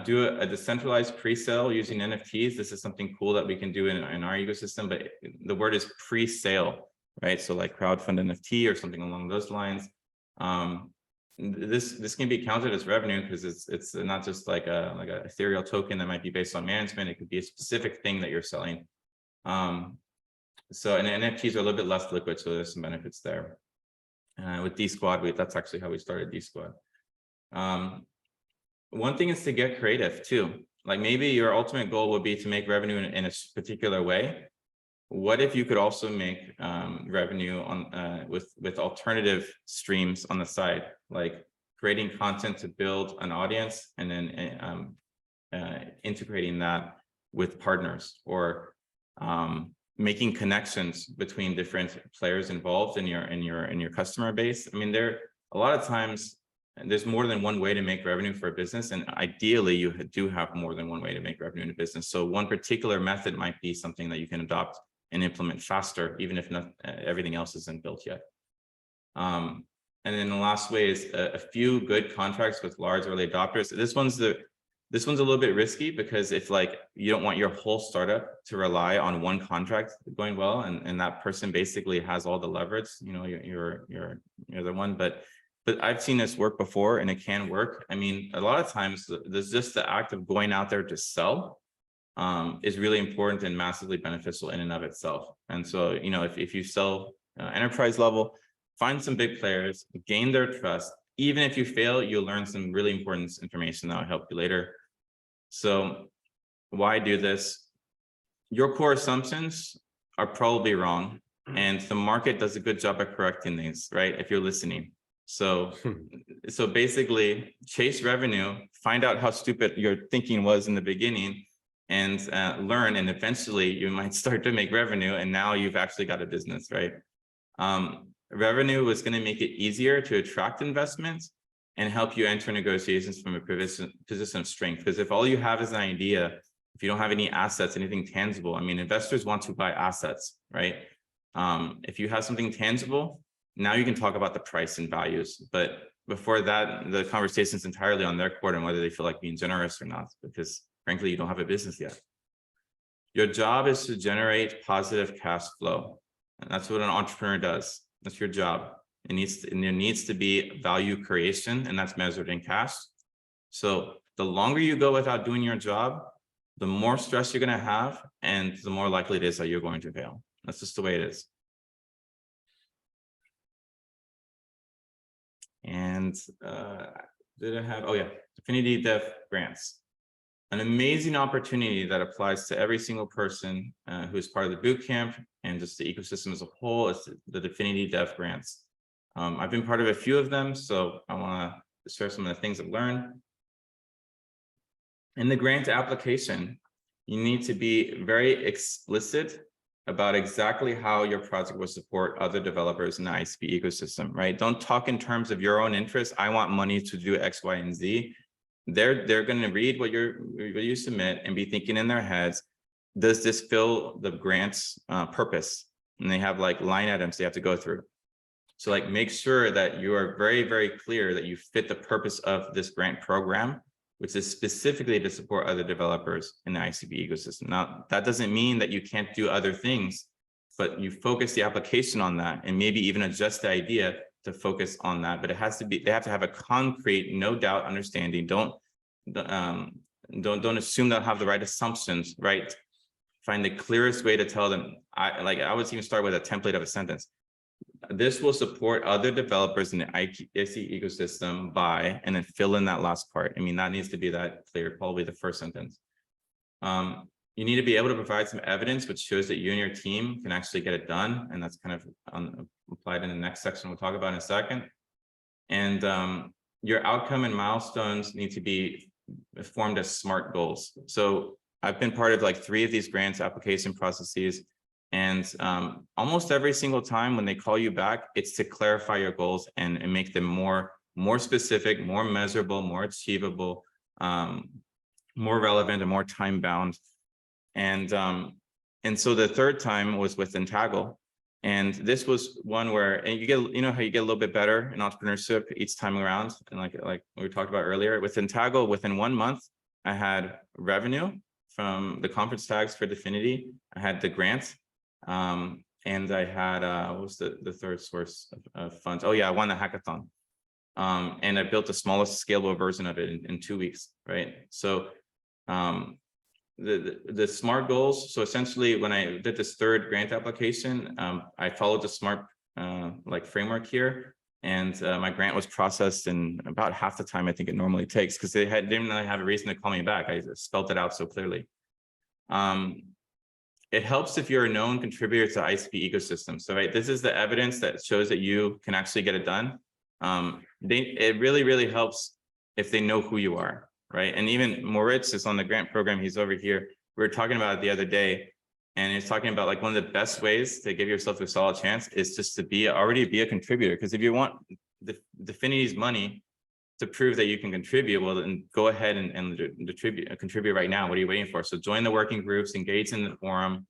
Do a decentralized pre-sale using NFTs. This is something cool that we can do in our ecosystem, but the word is pre-sale, right? So like crowdfund NFT or something along those lines. This can be counted as revenue because it's not just like a ethereal token that might be based on management. It could be a specific thing that you're selling. So and NFTs are a little bit less liquid, so there's some benefits there. With D-Squad, that's actually how we started D-Squad. One thing is to get creative too. Like maybe your ultimate goal would be to make revenue in a particular way. What if you could also make revenue on with alternative streams on the side, like creating content to build an audience and then integrating that with partners, or making connections between different players involved in your customer base. I mean, there a lot of times there's more than one way to make revenue for a business, and ideally you do have more than one way to make revenue in a business. So one particular method might be something that you can adopt and implement faster, even if not everything else isn't built yet. And then the last way is a few good contracts with large early adopters. This one's a little bit risky, because if like you don't want your whole startup to rely on one contract going well, and that person basically has all the leverage, you're the one. But I've seen this work before, and it can work. I mean, a lot of times there's just the act of going out there to sell is really important and massively beneficial in and of itself. And so, if you sell enterprise level, find some big players, gain their trust. Even if you fail, you'll learn some really important information that will help you later. So why do this? Your core assumptions are probably wrong, and the market does a good job at correcting these, right? If you're listening. So basically chase revenue, find out how stupid your thinking was in the beginning, and learn, and eventually you might start to make revenue, and now you've actually got a business, right? Revenue was going to make it easier to attract investments and help you enter negotiations from a position of strength. Because if all you have is an idea, if you don't have any assets, anything tangible, I mean, investors want to buy assets, right? If you have something tangible, now you can talk about the price and values. But before that, the conversation is entirely on their court and whether they feel like being generous or not, because frankly, you don't have a business yet. Your job is to generate positive cash flow. And that's what an entrepreneur does. That's your job. There needs to be value creation, and that's measured in cash. So the longer you go without doing your job, the more stress you're going to have, and the more likely it is that you're going to fail. That's just the way it is. And did I have? Oh yeah, Affinity Dev grants. An amazing opportunity that applies to every single person who is part of the bootcamp and just the ecosystem as a whole is the Affinity Dev grants. I've been part of a few of them, so I want to share some of the things I've learned. In the grant application, you need to be very explicit about exactly how your project will support other developers in the ICP ecosystem, right? Don't talk in terms of your own interests. I want money to do X, Y, and Z. They're going to read what you submit and be thinking in their heads, does this fill the grant's purpose? And they have like line items they have to go through. So like make sure that you are very, very clear that you fit the purpose of this grant program, which is specifically to support other developers in the ICP ecosystem. Now, that doesn't mean that you can't do other things, but you focus the application on that and maybe even adjust the idea to focus on that. But it has to be, they have to have a concrete, no doubt understanding. Don't assume they'll have the right assumptions, right? Find the clearest way to tell them. I would even start with a template of a sentence. This will support other developers in the IC ecosystem by, and then fill in that last part. I mean, that needs to be that clear, probably the first sentence. You need to be able to provide some evidence which shows that you and your team can actually get it done. And that's kind of applied in the next section we'll talk about in a second. And your outcome and milestones need to be formed as SMART goals. So I've been part of like 3 of these grants application processes. And almost every single time when they call you back, it's to clarify your goals and make them more specific, more measurable, more achievable, more relevant, and more time bound. And so the third time was with Entagle. And this was one where, and you know how you get a little bit better in entrepreneurship each time around. And like we talked about earlier, with Entagle, within 1 month, I had revenue from the conference tags for Dfinity. I had the grant. And I had, what was the third source of funds? Oh yeah, I won the hackathon. And I built the smallest scalable version of it in 2 weeks, right? So the SMART goals. So essentially when I did this third grant application, I followed the SMART like framework here. And my grant was processed in about half the time I think it normally takes, because they didn't really have a reason to call me back. I just spelled it out so clearly. It helps if you're a known contributor to the ICP ecosystem. So right, this is the evidence that shows that you can actually get it done. It really, really helps if they know who you are, right? And even Moritz is on the grant program. He's over here. We were talking about it the other day, and he's talking about like one of the best ways to give yourself a solid chance is just to already be a contributor. Because if you want the Dfinity's money to prove that you can contribute, well, then go ahead and contribute right now. What are you waiting for? So join the working groups, engage in the forum,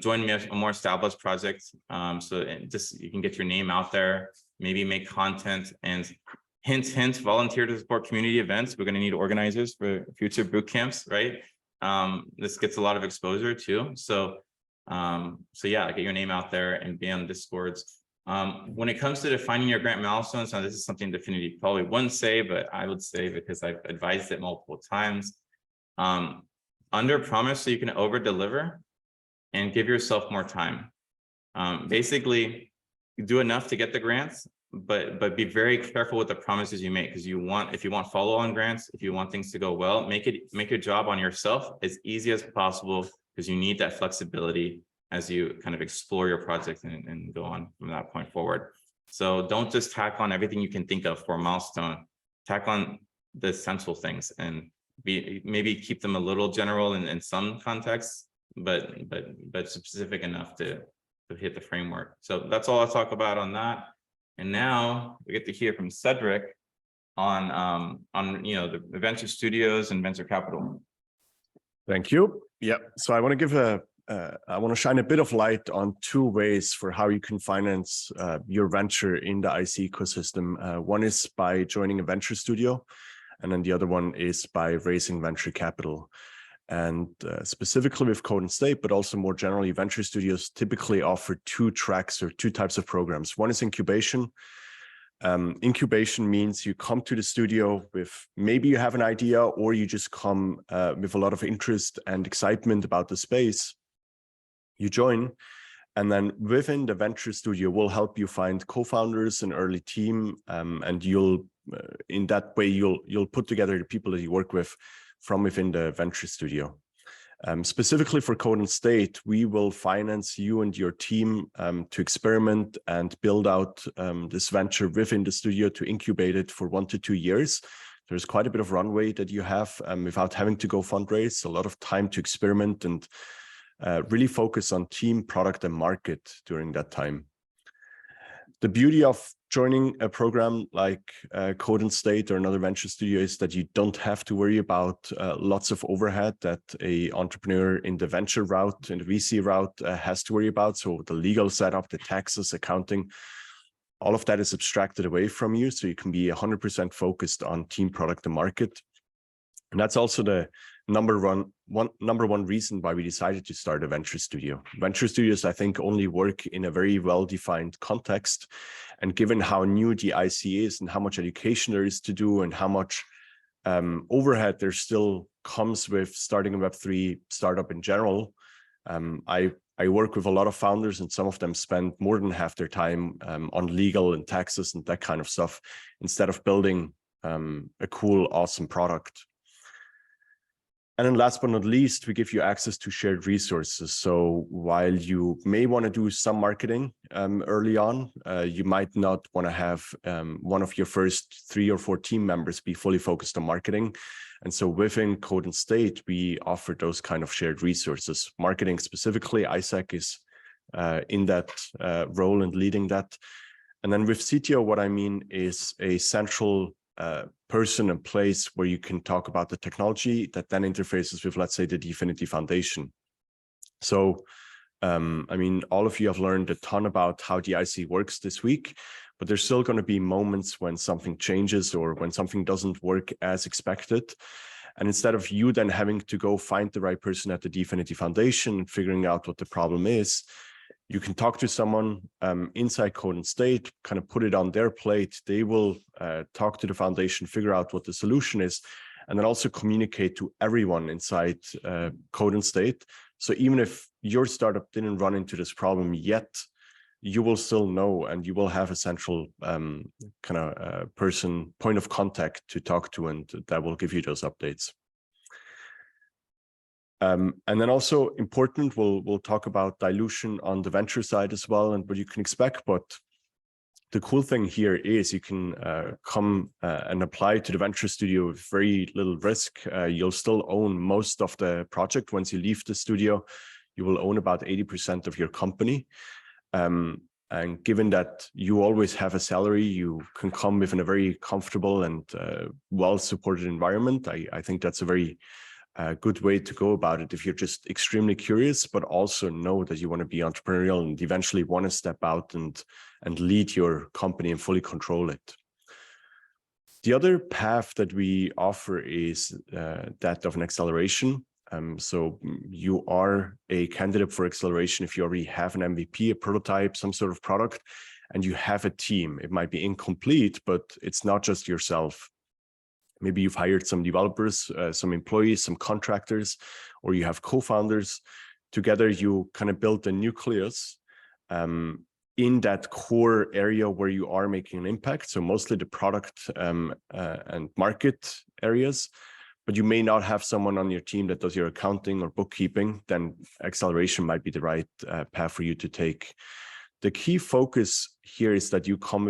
join a more established project. So just you can get your name out there, maybe make content, and hint, volunteer to support community events. We're going to need organizers for future boot camps, right? This gets a lot of exposure too. So yeah, get your name out there and be on Discords. When it comes to defining your grant milestones, now this is something Dfinity probably wouldn't say, but I would say because I've advised it multiple times. Under promise so you can over deliver, and give yourself more time. Basically, do enough to get the grants, but be very careful with the promises you make, because if you want follow-on grants, if you want things to go well, make your job on yourself as easy as possible, because you need that flexibility as you kind of explore your project and go on from that point forward. So don't just tack on everything you can think of for a milestone. Tack on the essential things and maybe keep them a little general in some contexts, but specific enough to hit the framework. So that's all I'll talk about on that. And now we get to hear from Cedric on the venture studios and venture capital. Thank you. Yeah. So I want to shine a bit of light on 2 ways for how you can finance your venture in the IC ecosystem. One is by joining a venture studio, and then the other one is by raising venture capital. And specifically with Code and State, but also more generally, venture studios typically offer 2 tracks or 2 types of programs. One is incubation. Incubation means you come to the studio with, maybe you have an idea, or you just come with a lot of interest and excitement about the space. You join, And then within the venture studio, we'll help you find co-founders, an early team, and you'll in that way you'll put together the people that you work with from within the venture studio. Specifically for Code and State, we will finance you and your team to experiment and build out this venture within the studio, to incubate it for 1 to 2 years. There's quite a bit of runway that you have without having to go fundraise, a lot of time to experiment and really focus on team, product, and market during that time. The beauty of joining a program like Code and State or another venture studio is that you don't have to worry about lots of overhead that an entrepreneur in the venture route, in the VC route, has to worry about. So the legal setup, the taxes, accounting, all of that is abstracted away from you. So you can be 100% focused on team, product, and market. And that's also the number one reason why we decided to start a venture studio. Venture studios, I think, only work in a very well-defined context. And given how new the IC is and how much education there is to do and how much overhead there still comes with starting a Web3 startup in general, I work with a lot of founders, and some of them spend more than half their time on legal and taxes and that kind of stuff, instead of building a cool, awesome product. And then last but not least, we give you access to shared resources. So while you may want to do some marketing early on, you might not want to have one of your first 3 or 4 team members be fully focused on marketing. And so within Code and State, we offer those kind of shared resources. Marketing specifically, Isaac is in that role and leading that. And then with CTO, what I mean is a central person and place where you can talk about the technology that then interfaces with, let's say, the Dfinity Foundation. So, I mean, all of you have learned a ton about how the IC works this week, but there's still going to be moments when something changes or when something doesn't work as expected. And instead of you then having to go find the right person at the Dfinity Foundation and figuring out what the problem is, you can talk to someone inside Code and State, kind of put it on their plate. They will talk to the foundation, figure out what the solution is, and then also communicate to everyone inside Code and State. So even if your startup didn't run into this problem yet, you will still know, and you will have a central point of contact to talk to, and that will give you those updates. And then also important, we'll talk about dilution on the venture side as well and what you can expect. But the cool thing here is you can come and apply to the venture studio with very little risk. You'll still own most of the project. Once you leave the studio, you will own about 80% of your company. And given that you always have a salary, you can come within a very comfortable and well-supported environment. I think that's a very good way to go about it if you're just extremely curious, but also know that you want to be entrepreneurial and eventually want to step out and lead your company and fully control it. The other path that we offer is that of an acceleration. So you are a candidate for acceleration if you already have an MVP, a prototype, some sort of product, and you have a team. It might be incomplete, but it's not just yourself. Maybe you've hired some developers, some employees, some contractors, or you have co-founders. Together, you kind of build a nucleus in that core area where you are making an impact. So mostly the product and market areas, but you may not have someone on your team that does your accounting or bookkeeping. Then acceleration might be the right path for you to take. The key focus here is that you come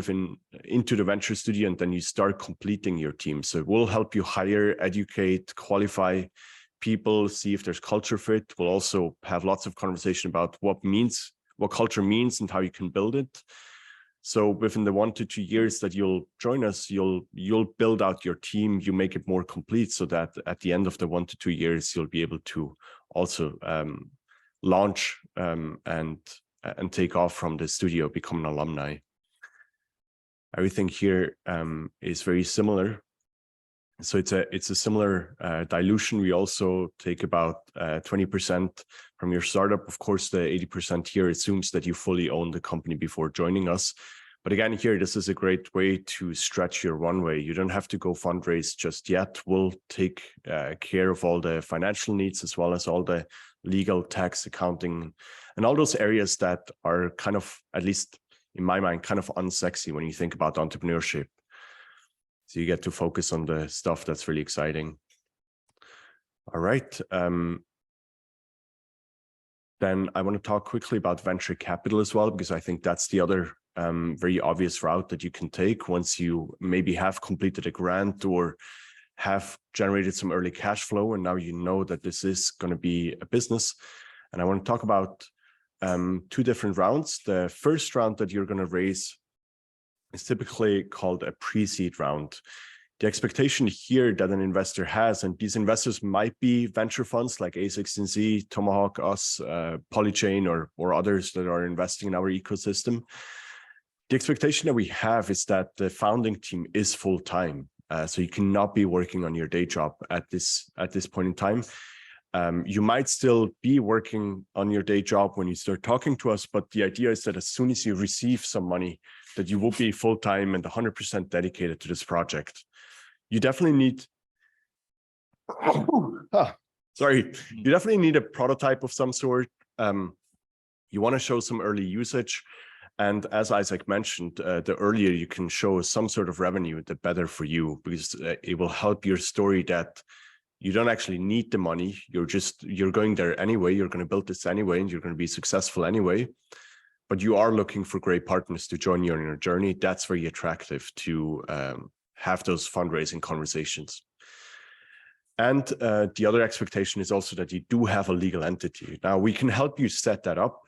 into the venture studio and then you start completing your team. So it will help you hire, educate, qualify people, see if there's culture fit. We'll also have lots of conversation about what culture means and how you can build it. So within the 1 to 2 years that you'll join us, you'll build out your team, you make it more complete so that at the end of the 1 to 2 years, you'll be able to also launch and take off from the studio, become an alumni. Everything here is very similar. So it's a similar dilution. We also take about 20% from your startup. Of course, the 80% here assumes that you fully own the company before joining us. But again, here, this is a great way to stretch your runway. You don't have to go fundraise just yet. We'll take care of all the financial needs as well as all the legal, tax, accounting, and all those areas that are kind of, at least in my mind, kind of unsexy when you think about entrepreneurship. So you get to focus on the stuff that's really exciting. All right. Then I want to talk quickly about venture capital as well, because I think that's the other very obvious route that you can take once you maybe have completed a grant or have generated some early cash flow, and now you know that this is going to be a business. And I want to talk about 2 different rounds. The first round that you're going to raise is typically called a pre-seed round. The expectation here that an investor has, and these investors might be venture funds like A16Z, Tomahawk, us, Polychain, or others that are investing in our ecosystem. The expectation that we have is that the founding team is full-time. So you cannot be working on your day job at this point in time. You might still be working on your day job when you start talking to us, but the idea is that as soon as you receive some money, that you will be full-time and 100% dedicated to this project. You definitely need, you definitely need a prototype of some sort. You want to show some early usage. And as Isaac mentioned, the earlier you can show some sort of revenue, the better for you, because it will help your story that you don't actually need the money. You're going there anyway. You're going to build this anyway, and you're going to be successful anyway. But you are looking for great partners to join you on your journey. That's very attractive to have those fundraising conversations. And the other expectation is also that you do have a legal entity. Now, we can help you set that up.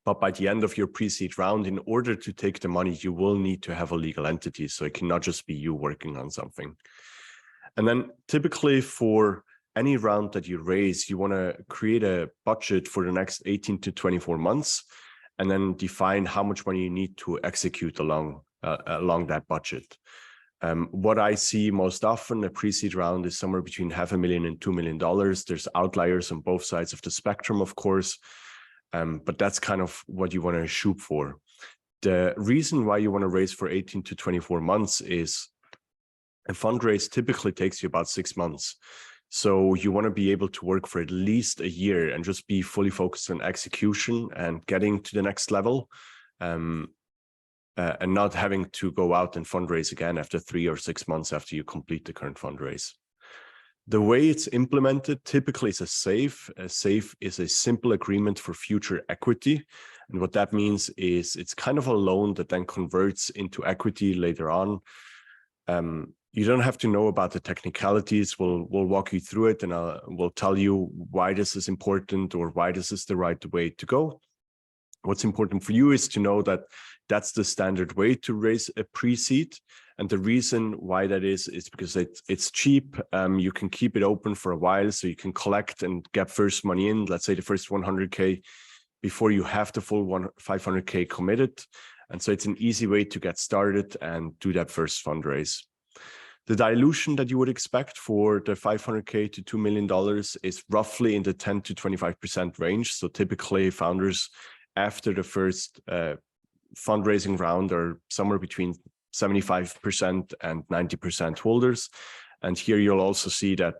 But by the end of your pre-seed round, in order to take the money, you will need to have a legal entity. So it cannot just be you working on something. And then typically for any round that you raise, you want to create a budget for the next 18 to 24 months, and then define how much money you need to execute along that budget. What I see most often, a pre-seed round is somewhere between $500,000 and $2 million. There's outliers on both sides of the spectrum, of course. But that's kind of what you want to shoot for. The reason why you want to raise for 18 to 24 months is a fundraise typically takes you about 6 months. So you want to be able to work for at least a year and just be fully focused on execution and getting to the next level, and not having to go out and fundraise again after 3 or 6 months after you complete the current fundraise. The way it's implemented typically is a SAFE. A SAFE is a simple agreement for future equity. And what that means is it's kind of a loan that then converts into equity later on. You don't have to know about the technicalities. We'll walk you through it, and we'll tell you why this is important or why this is the right way to go. What's important for you is to know that that's the standard way to raise a pre-seed. And the reason why that is because it's cheap. You can keep it open for a while, so you can collect and get first money in, let's say the first 100K, before you have the full 500K committed. And so it's an easy way to get started and do that first fundraise. The dilution that you would expect for the 500K to $2 million is roughly in the 10 to 25% range. So typically founders after the first fundraising round are somewhere between 75% and 90% holders. And here you'll also see that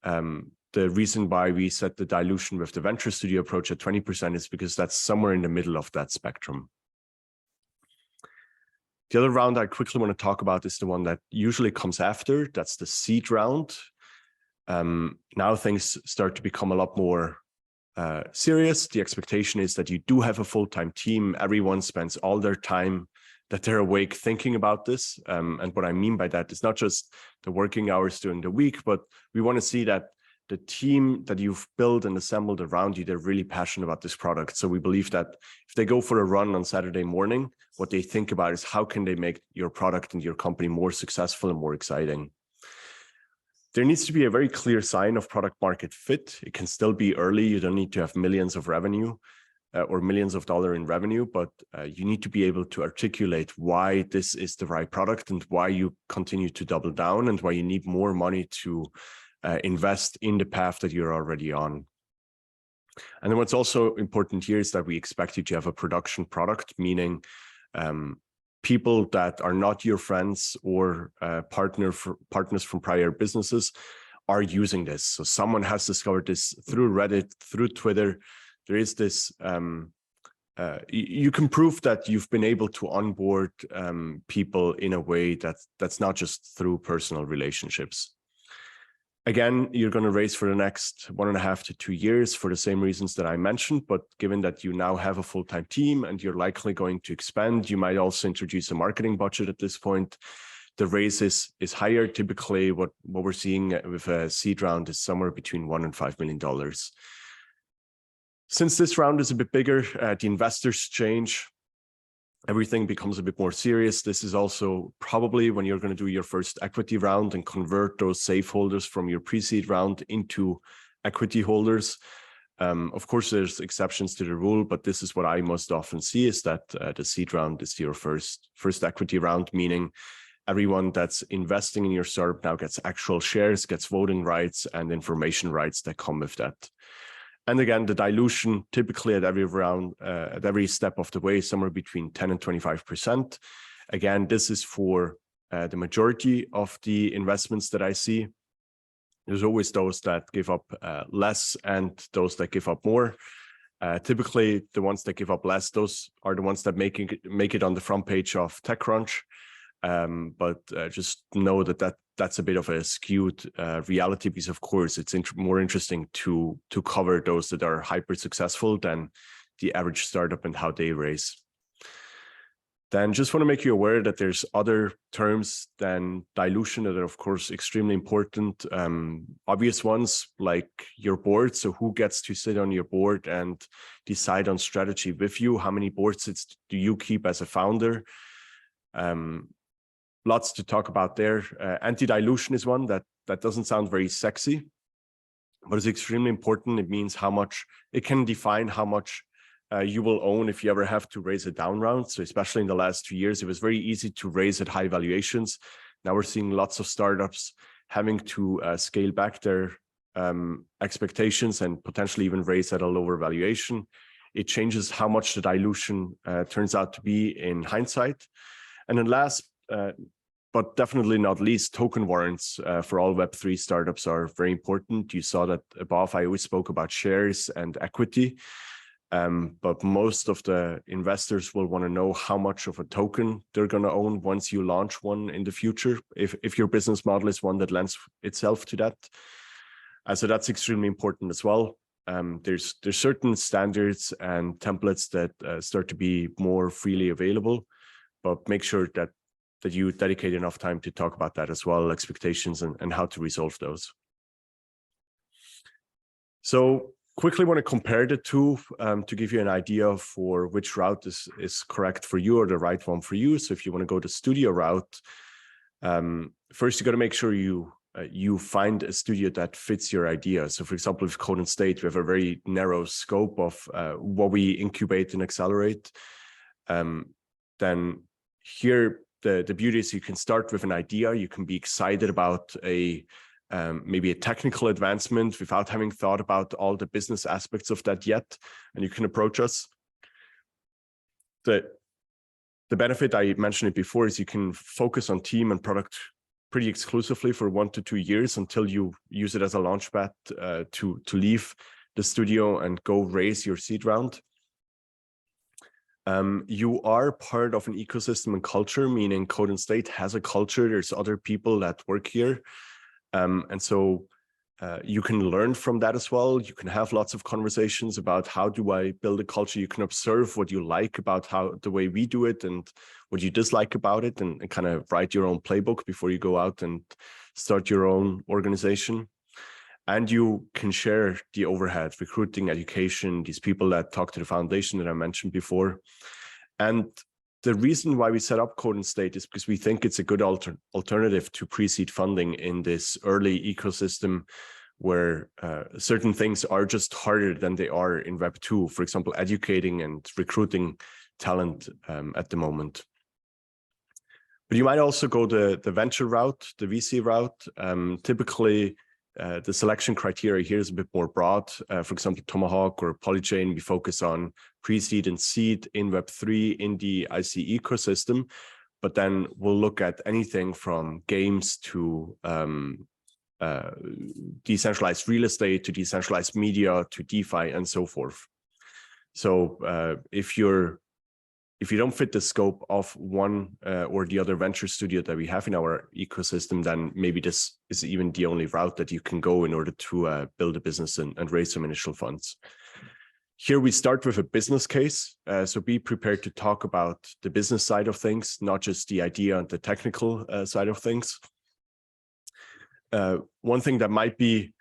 the reason why we set the dilution with the venture studio approach at 20% is because that's somewhere in the middle of that spectrum. The other round I quickly want to talk about is the one that usually comes after. That's the seed round. Now things start to become a lot more serious. The expectation is that you do have a full-time team. Everyone spends all their time that they're awake thinking about this. And what I mean by that is not just the working hours during the week, but we want to see that the team that you've built and assembled around you, they're really passionate about this product. So we believe that if they go for a run on Saturday morning, what they think about is how can they make your product and your company more successful and more exciting. There needs to be a very clear sign of product market fit. It can still be early. You don't need to have millions of revenue or millions of dollars in revenue, but you need to be able to articulate why this is the right product and why you continue to double down and why you need more money to invest in the path that you're already on. And then what's also important here is that we expect you to have a production product, meaning people that are not your friends or partners from prior businesses are using this. So someone has discovered this through Reddit, through Twitter. There is this, you can prove that you've been able to onboard people in a way that's not just through personal relationships. Again, you're going to raise for the next 1.5 to 2 years for the same reasons that I mentioned, but given that you now have a full-time team and you're likely going to expand, you might also introduce a marketing budget at this point. The raise is higher. Typically, what we're seeing with a seed round is somewhere between $1 and $5 million. Since this round is a bit bigger, the investors change. Everything becomes a bit more serious. This is also probably when you're going to do your first equity round and convert those safe holders from your pre-seed round into equity holders. Of course, there's exceptions to the rule, but this is what I most often see, is that the seed round is your first equity round, meaning everyone that's investing in your startup now gets actual shares, gets voting rights and information rights that come with that. And again, the dilution typically at every round, at every step of the way, somewhere between 10 and 25%. Again, this is for the majority of the investments that I see. There's always those that give up less and those that give up more. Typically, the ones that give up less, those are the ones that make it on the front page of TechCrunch. But just know that's a bit of a skewed reality, because of course it's more interesting to cover those that are hyper successful than the average startup and how they raise. Then just want to make you aware that there's other terms than dilution that are of course extremely important. Obvious ones like your board. So who gets to sit on your board and decide on strategy with you? How many board seats do you keep as a founder? Lots to talk about there. Anti-dilution is one that doesn't sound very sexy, but it's extremely important. It means how much, it can define how much you will own if you ever have to raise a down round. So especially in the last 2 years, it was very easy to raise at high valuations. Now we're seeing lots of startups having to scale back their expectations and potentially even raise at a lower valuation. It changes how much the dilution turns out to be in hindsight. And then last, but definitely not least, token warrants for all Web3 startups are very important. You saw that above. I always spoke about shares and equity, but most of the investors will want to know how much of a token they're going to own once you launch one in the future, if your business model is one that lends itself to that. So that's extremely important as well. There's certain standards and templates that start to be more freely available, but make sure that you dedicate enough time to talk about that as well, expectations and how to resolve those. So quickly want to compare the two to give you an idea for which route is correct for you or the right one for you. So if you want to go the studio route, first you got to make sure you find a studio that fits your idea. So for example, with Code and State, we have a very narrow scope of what we incubate and accelerate. Then here, the beauty is you can start with an idea. You can be excited about maybe a technical advancement without having thought about all the business aspects of that yet, and you can approach us. The benefit, I mentioned it before, is you can focus on team and product pretty exclusively for 1 to 2 years until you use it as a launchpad to leave the studio and go raise your seed round. You are part of an ecosystem and culture, meaning Code and State has a culture. There's other people that work here. And so you can learn from that as well. You can have lots of conversations about how do I build a culture. You can observe what you like about the way we do it and what you dislike about it, and kind of write your own playbook before you go out and start your own organization. And you can share the overhead, recruiting, education, these people that talk to the foundation that I mentioned before. And the reason why we set up Code and State is because we think it's a good alternative to pre-seed funding in this early ecosystem where certain things are just harder than they are in Web 2. For example, educating and recruiting talent at the moment. But you might also go the venture route, the VC route. Typically, the selection criteria here is a bit more broad. For example, Tomahawk or Polychain, we focus on pre-seed and seed in Web3 in the IC ecosystem, but then we'll look at anything from games to decentralized real estate to decentralized media to DeFi and so forth. So if you don't fit the scope of one or the other venture studio that we have in our ecosystem, then maybe this is even the only route that you can go in order to build a business and raise some initial funds. Here we start with a business case. So be prepared to talk about the business side of things, not just the idea and the technical side of things. One thing that might be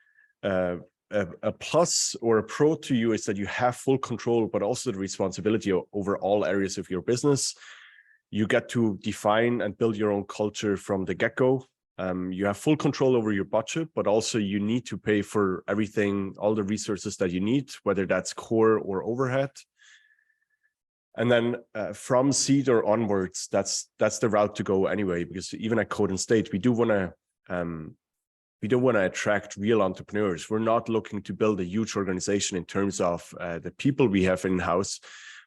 a plus or a pro to you is that you have full control, but also the responsibility over all areas of your business. You get to define and build your own culture from the get-go. You have full control over your budget, but also you need to pay for everything, all the resources that you need, whether that's core or overhead. And then from seed or onwards, that's the route to go anyway, because even at Code and State, we do want to attract real entrepreneurs. We're not looking to build a huge organization in terms of the people we have in-house,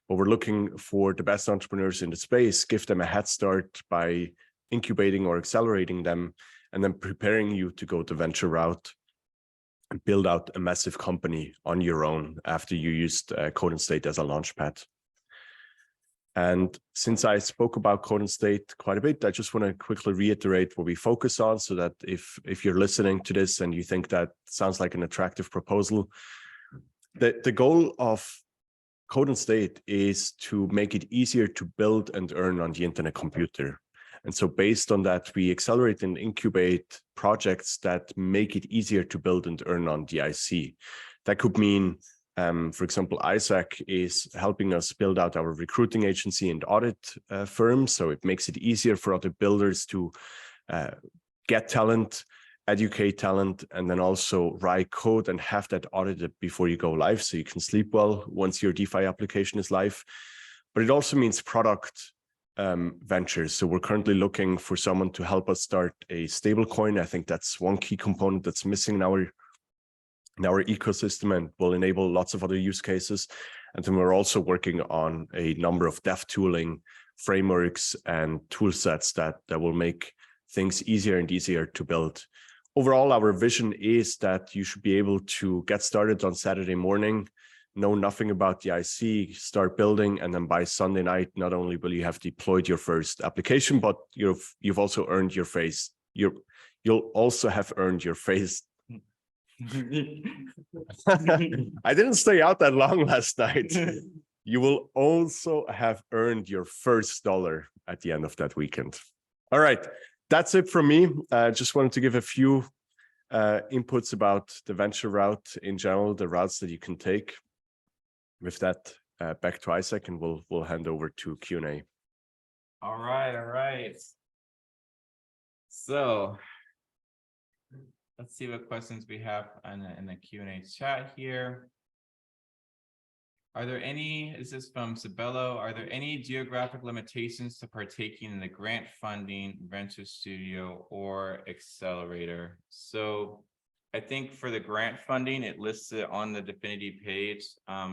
but we're looking for the best entrepreneurs in the space, give them a head start by incubating or accelerating them, and then preparing you to go the venture route and build out a massive company on your own after you used Code and State as a launchpad. And since I spoke about Code and State quite a bit, I just want to quickly reiterate what we focus on, so that if you're listening to this and you think that sounds like an attractive proposal, the goal of Code and State is to make it easier to build and earn on the internet computer. And so based on that, we accelerate and incubate projects that make it easier to build and earn on the IC. That could mean, for example, Isaac is helping us build out our recruiting agency and audit firm. So it makes it easier for other builders to get talent, educate talent, and then also write code and have that audited before you go live, so you can sleep well once your DeFi application is live. But it also means product ventures. So we're currently looking for someone to help us start a stablecoin. I think that's one key component that's missing in our ecosystem and will enable lots of other use cases. And then we're also working on a number of dev tooling frameworks and tool sets that will make things easier and easier to build. Overall, our vision is that you should be able to get started on Saturday morning, know nothing about the IC, start building, and then by Sunday night, not only will you have deployed your first application, but you've also earned your face. You'll also have earned your face. I didn't stay out that long last night. You will also have earned your first dollar at the end of that weekend. All right, that's it from me. Just wanted to give a few inputs about the venture route in general, the routes that you can take. With that, back to Isaac, and we'll hand over to Q&A. All right. So let's see what questions we have in the Q&A chat here. Are there any, this is from Sabello, are there any geographic limitations to partaking in the grant funding, venture studio, or accelerator? So I think for the grant funding, it lists it on the Dfinity page.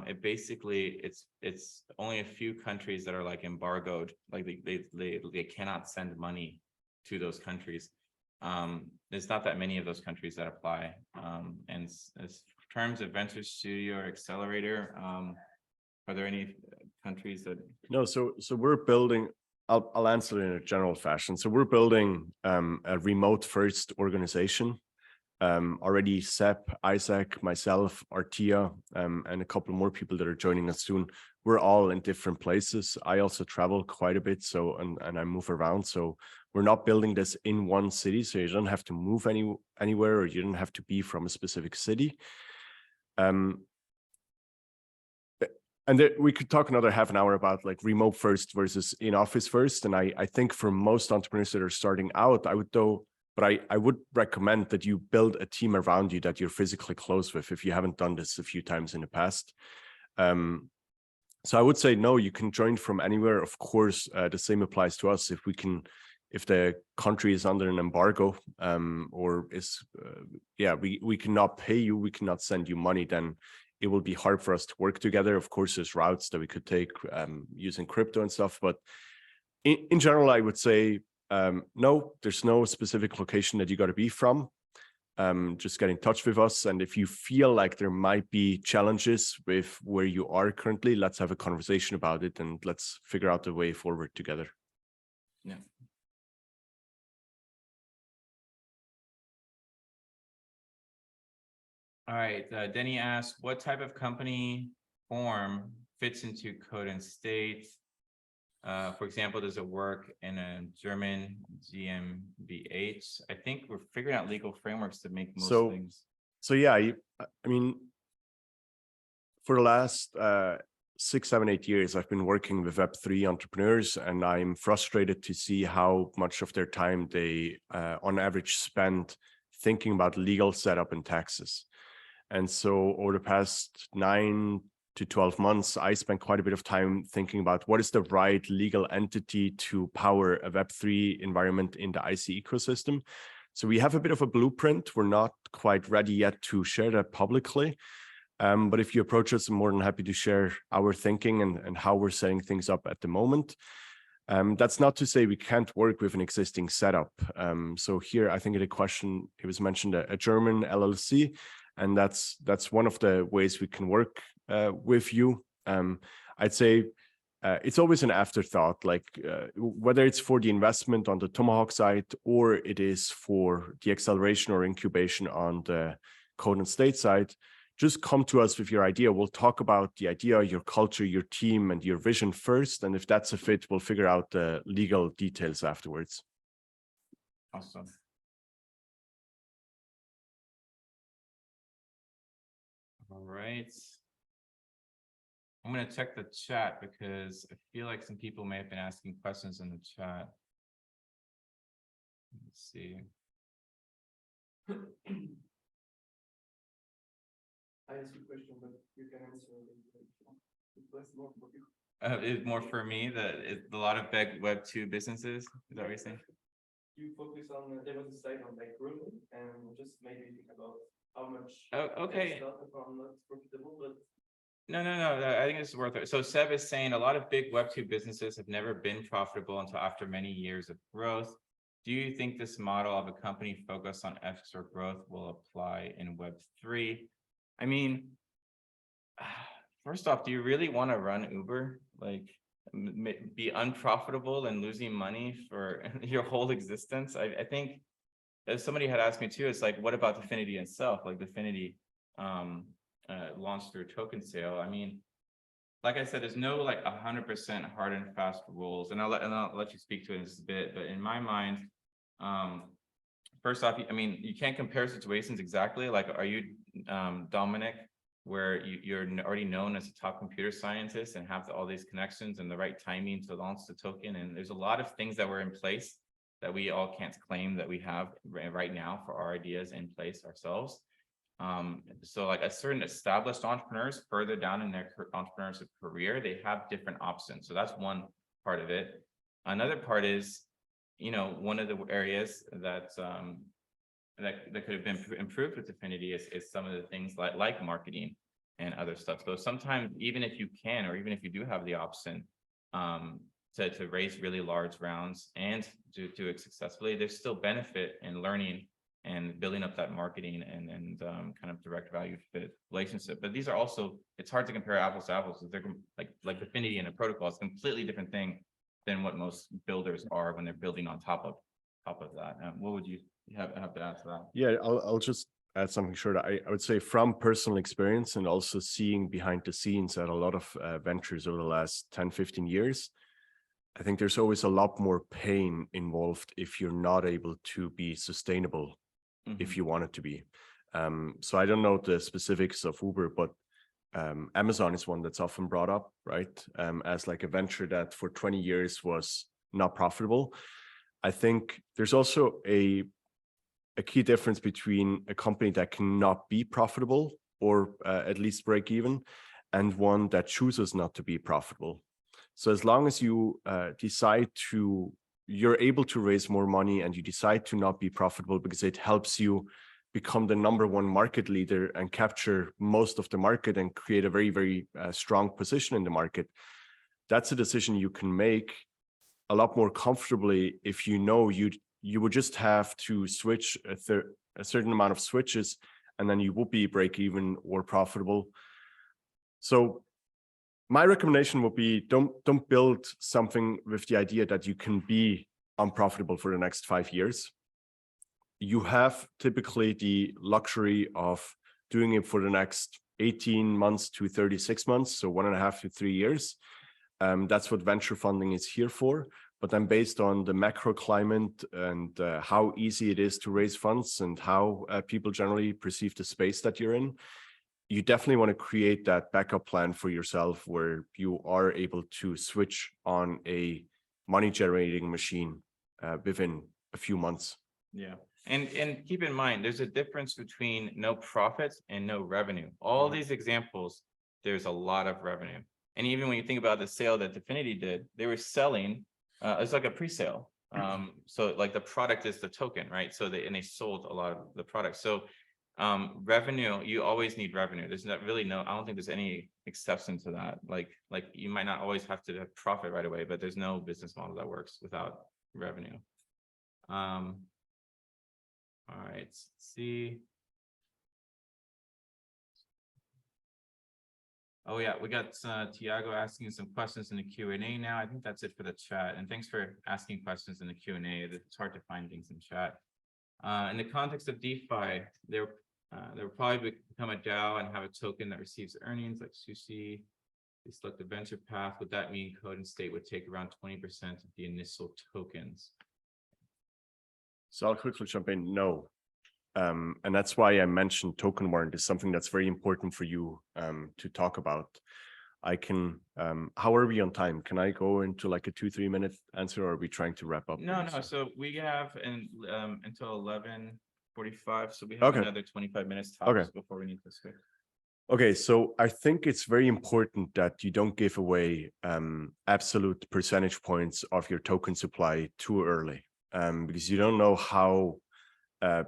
It basically, it's only a few countries that are like embargoed, like they cannot send money to those countries. There's not that many of those countries that apply. And as terms of venture studio or accelerator, are there any countries that? No, so we're building, I'll answer it in a general fashion. So we're building a remote first organization. Already Sep, Isaac, myself, Artia, and a couple more people that are joining us soon. We're all in different places. I also travel quite a bit, so and I move around. So we're not building this in one city, so you don't have to move anywhere, or you don't have to be from a specific city. And we could talk another half an hour about like remote first versus in office first. And I think for most entrepreneurs that are starting out, I would recommend that you build a team around you that you're physically close with, if you haven't done this a few times in the past. So I would say, no, you can join from anywhere. Of course, the same applies to us. If we can if the country is under an embargo, or is, we cannot pay you, we cannot send you money, then it will be hard for us to work together. Of course, there's routes that we could take using crypto and stuff, but in general, I would say, no, there's no specific location that you got to be from. Just get in touch with us. And if you feel like there might be challenges with where you are currently, let's have a conversation about it and let's figure out the way forward together. Yeah. All right, Denny asked, what type of company form fits into code and state? For example, does it work in a German GmbH? I think we're figuring out legal frameworks to make most things. So yeah, I mean, for the last 6, 7, 8 years, I've been working with Web3 entrepreneurs, and I'm frustrated to see how much of their time they, on average, spend thinking about legal setup and taxes. And so over the past 9 to 12 months, I spent quite a bit of time thinking about what is the right legal entity to power a Web3 environment in the IC ecosystem. So we have a bit of a blueprint. We're not quite ready yet to share that publicly. But if you approach us, I'm more than happy to share our thinking and how we're setting things up at the moment. That's not to say we can't work with an existing setup. So here, I think in the question, it was mentioned a German LLC, and that's one of the ways we can work with you. I'd say it's always an afterthought, like whether it's for the investment on the Tomahawk side or it is for the acceleration or incubation on the code and state side. Just come to us with your idea. We'll talk about the idea, your culture, your team, and your vision first. And if that's a fit, we'll figure out the legal details afterwards. Awesome. All right. I'm going to check the chat because I feel like some people may have been asking questions in the chat. Let's see. I asked you a question, but you can answer it. It's more for me that it's a lot of big Web2 businesses. Is that what you're saying? You focus on, there was a site on like grooming, and just maybe think about how much. Oh, okay. Not profitable, but. No. I think it's worth it. So Seb is saying a lot of big Web2 businesses have never been profitable until after many years of growth. Do you think this model of a company focused on extra growth will apply in Web3? I mean, first off, do you really want to run Uber? Like, be unprofitable and losing money for your whole existence? I think, as somebody had asked me too, it's like, what about Definity itself? Like Definity launched through token sale. I mean, like I said, there's no like 100% hard and fast rules, and I'll let you speak to it in just a bit. But in my mind, first off, I mean, you can't compare situations exactly. Like, are you Dominic, where you're already known as a top computer scientist and have all these connections and the right timing to launch the token? And there's a lot of things that were in place that we all can't claim that we have right now for our ideas in place ourselves. So like a certain established entrepreneurs further down in their entrepreneurship career, they have different options. So that's one part of it. Another part is, you know, one of the areas that that could have been improved with Definity is some of the things like marketing and other stuff. So sometimes, even if you can, or even if you do have the option to raise really large rounds and do it successfully, there's still benefit in learning and building up that marketing and kind of direct value fit relationship. But these are also, it's hard to compare apples to apples. They're like Definity and a protocol is a completely different thing than what most builders are when they're building on top of that. What would you have to add to that? Yeah, I'll just add something short. I would say from personal experience and also seeing behind the scenes at a lot of ventures over the last 10, 15 years, I think there's always a lot more pain involved if you're not able to be sustainable, if you want it to be. So I don't know the specifics of Uber, but Amazon is one that's often brought up, right? As like a venture that for 20 years was not profitable. I think there's also a key difference between a company that cannot be profitable or at least break even, and one that chooses not to be profitable. So as long as you decide to you're able to raise more money and you decide to not be profitable because it helps you become the #1 market leader and capture most of the market and create a very, very strong position in the market, that's a decision you can make a lot more comfortably if you know you would just have to switch a certain amount of switches and then you will be break even or profitable. So my recommendation would be don't build something with the idea that you can be unprofitable for the next 5 years. You have typically the luxury of doing it for the next 18 months to 36 months, so 1.5 to 3 years. That's what venture funding is here for. But then based on the macro climate and how easy it is to raise funds and how people generally perceive the space that you're in, you definitely want to create that backup plan for yourself where you are able to switch on a money generating machine within a few months. Yeah. And keep in mind, there's a difference between no profit and no revenue. All these examples, there's a lot of revenue. And even when you think about the sale that Definity did, they were selling, it's like a pre-sale. So like the product is the token, right? So they sold a lot of the product. So revenue, you always need revenue. There's not really I don't think there's any exception to that. Like you might not always have to have profit right away, but there's no business model that works without revenue. All right, let's see. Oh yeah, we got Tiago asking some questions in the Q&A now. I think that's it for the chat. And thanks for asking questions in the Q&A. It's hard to find things in chat. In the context of DeFi, there will probably become a DAO and have a token that receives earnings like Sushi. They select the venture path. Would that mean Code and State would take around 20% of the initial tokens? So I'll quickly jump in. No. And that's why I mentioned token warrant is something that's very important for you to talk about. I can, how are we on time? Can I go into like a 2-3 minute answer, or are we trying to wrap up? No. So we have until 11:45. So we have another 25 minutes tops before we need to switch. Okay, so I think it's very important that you don't give away absolute percentage points of your token supply too early, because you don't know how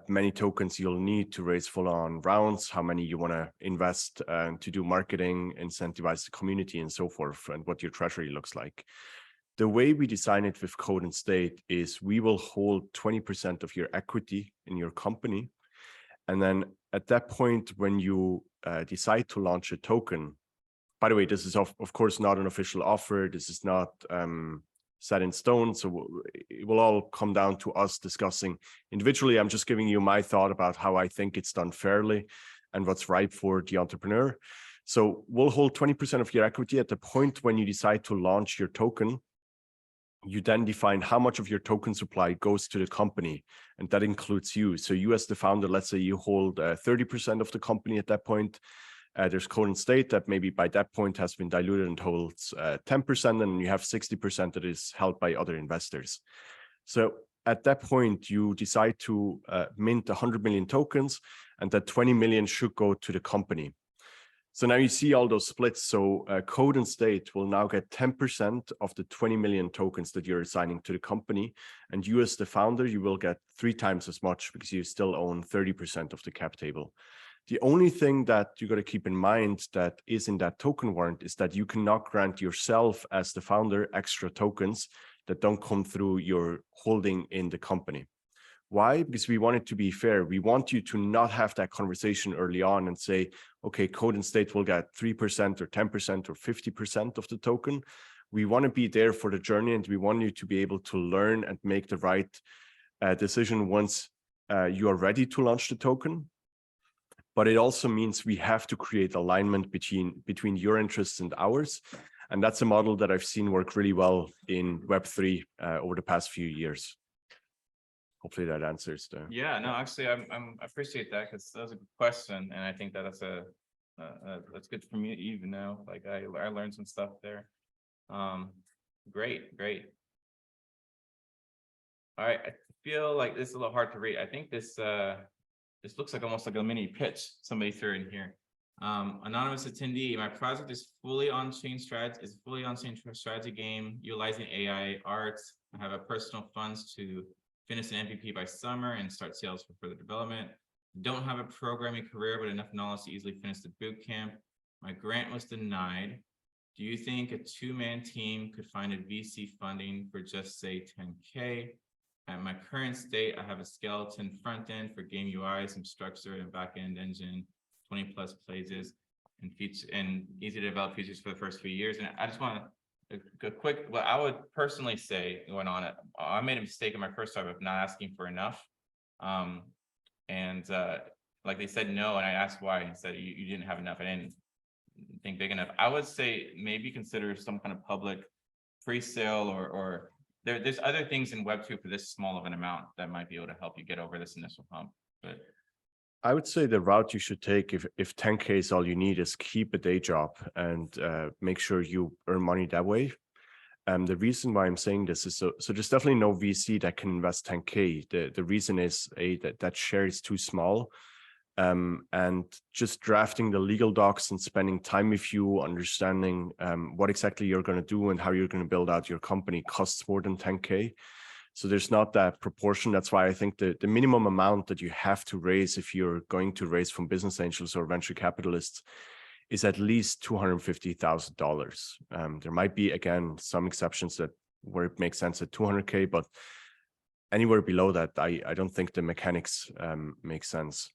many tokens you'll need to raise full-on rounds, how many you want to invest to do marketing, incentivize the community, and so forth, and what your treasury looks like. The way we design it with Code and State is we will hold 20% of your equity in your company. And then at that point, when you decide to launch a token, by the way, this is of course not an official offer. This is not set in stone. So it will all come down to us discussing individually. I'm just giving you my thought about how I think it's done fairly and what's right for the entrepreneur. So we'll hold 20% of your equity. At the point when you decide to launch your token, you then define how much of your token supply goes to the company, and that includes you. So you as the founder, let's say you hold 30% of the company at that point. There's Code and State that maybe by that point has been diluted and holds 10%, and you have 60% that is held by other investors. So at that point, you decide to mint 100 million tokens, and that 20 million should go to the company. So now you see all those splits. So Code and State will now get 10% of the 20 million tokens that you're assigning to the company. And you as the founder, you will get 3 times as much because you still own 30% of the cap table. The only thing that you got to keep in mind that is in that token warrant is that you cannot grant yourself as the founder extra tokens that don't come through your holding in the company. Why? Because we want it to be fair. We want you to not have that conversation early on and say, okay, Code and State will get 3% or 10% or 50% of the token. We want to be there for the journey, and we want you to be able to learn and make the right decision once you are ready to launch the token. But it also means we have to create alignment between your interests and ours. And that's a model that I've seen work really well in Web3 over the past few years. Hopefully that answers the. Yeah, no, actually, I appreciate that, because that was a good question, and I think that that's good for me to even know. Like I learned some stuff there. Great. All right, I feel like this is a little hard to read. I think this looks like almost like a mini pitch somebody threw in here. Anonymous attendee, my project is fully on-chain strategy game utilizing AI art. I have a personal funds to finish an MVP by summer and start sales for further development. Don't have a programming career, but enough knowledge to easily finish the boot camp. My grant was denied. Do you think a two-man team could find a VC funding for just say 10K? At my current state, I have a skeleton front end for game UI, some structure and back-end engine, 20 plus pages and features and easy to develop features for the first few years. And I just want a quick, what I would personally say going on it, I made a mistake in my first time of not asking for enough. Like they said no, and I asked why, and said you didn't have enough. I didn't think big enough. I would say maybe consider some kind of public pre-sale or there's other things in Web2 for this small of an amount that might be able to help you get over this initial hump. But I would say the route you should take if 10K is all you need is keep a day job and make sure you earn money that way. The reason why I'm saying this is so there's definitely no VC that can invest 10K. The reason is that share is too small. And just drafting the legal docs and spending time with you, understanding what exactly you're going to do and how you're going to build out your company costs more than 10K. So there's not that proportion. That's why I think the minimum amount that you have to raise if you're going to raise from business angels or venture capitalists is at least $250,000. There might be, again, some exceptions where it makes sense at 200K, but anywhere below that, I don't think the mechanics make sense.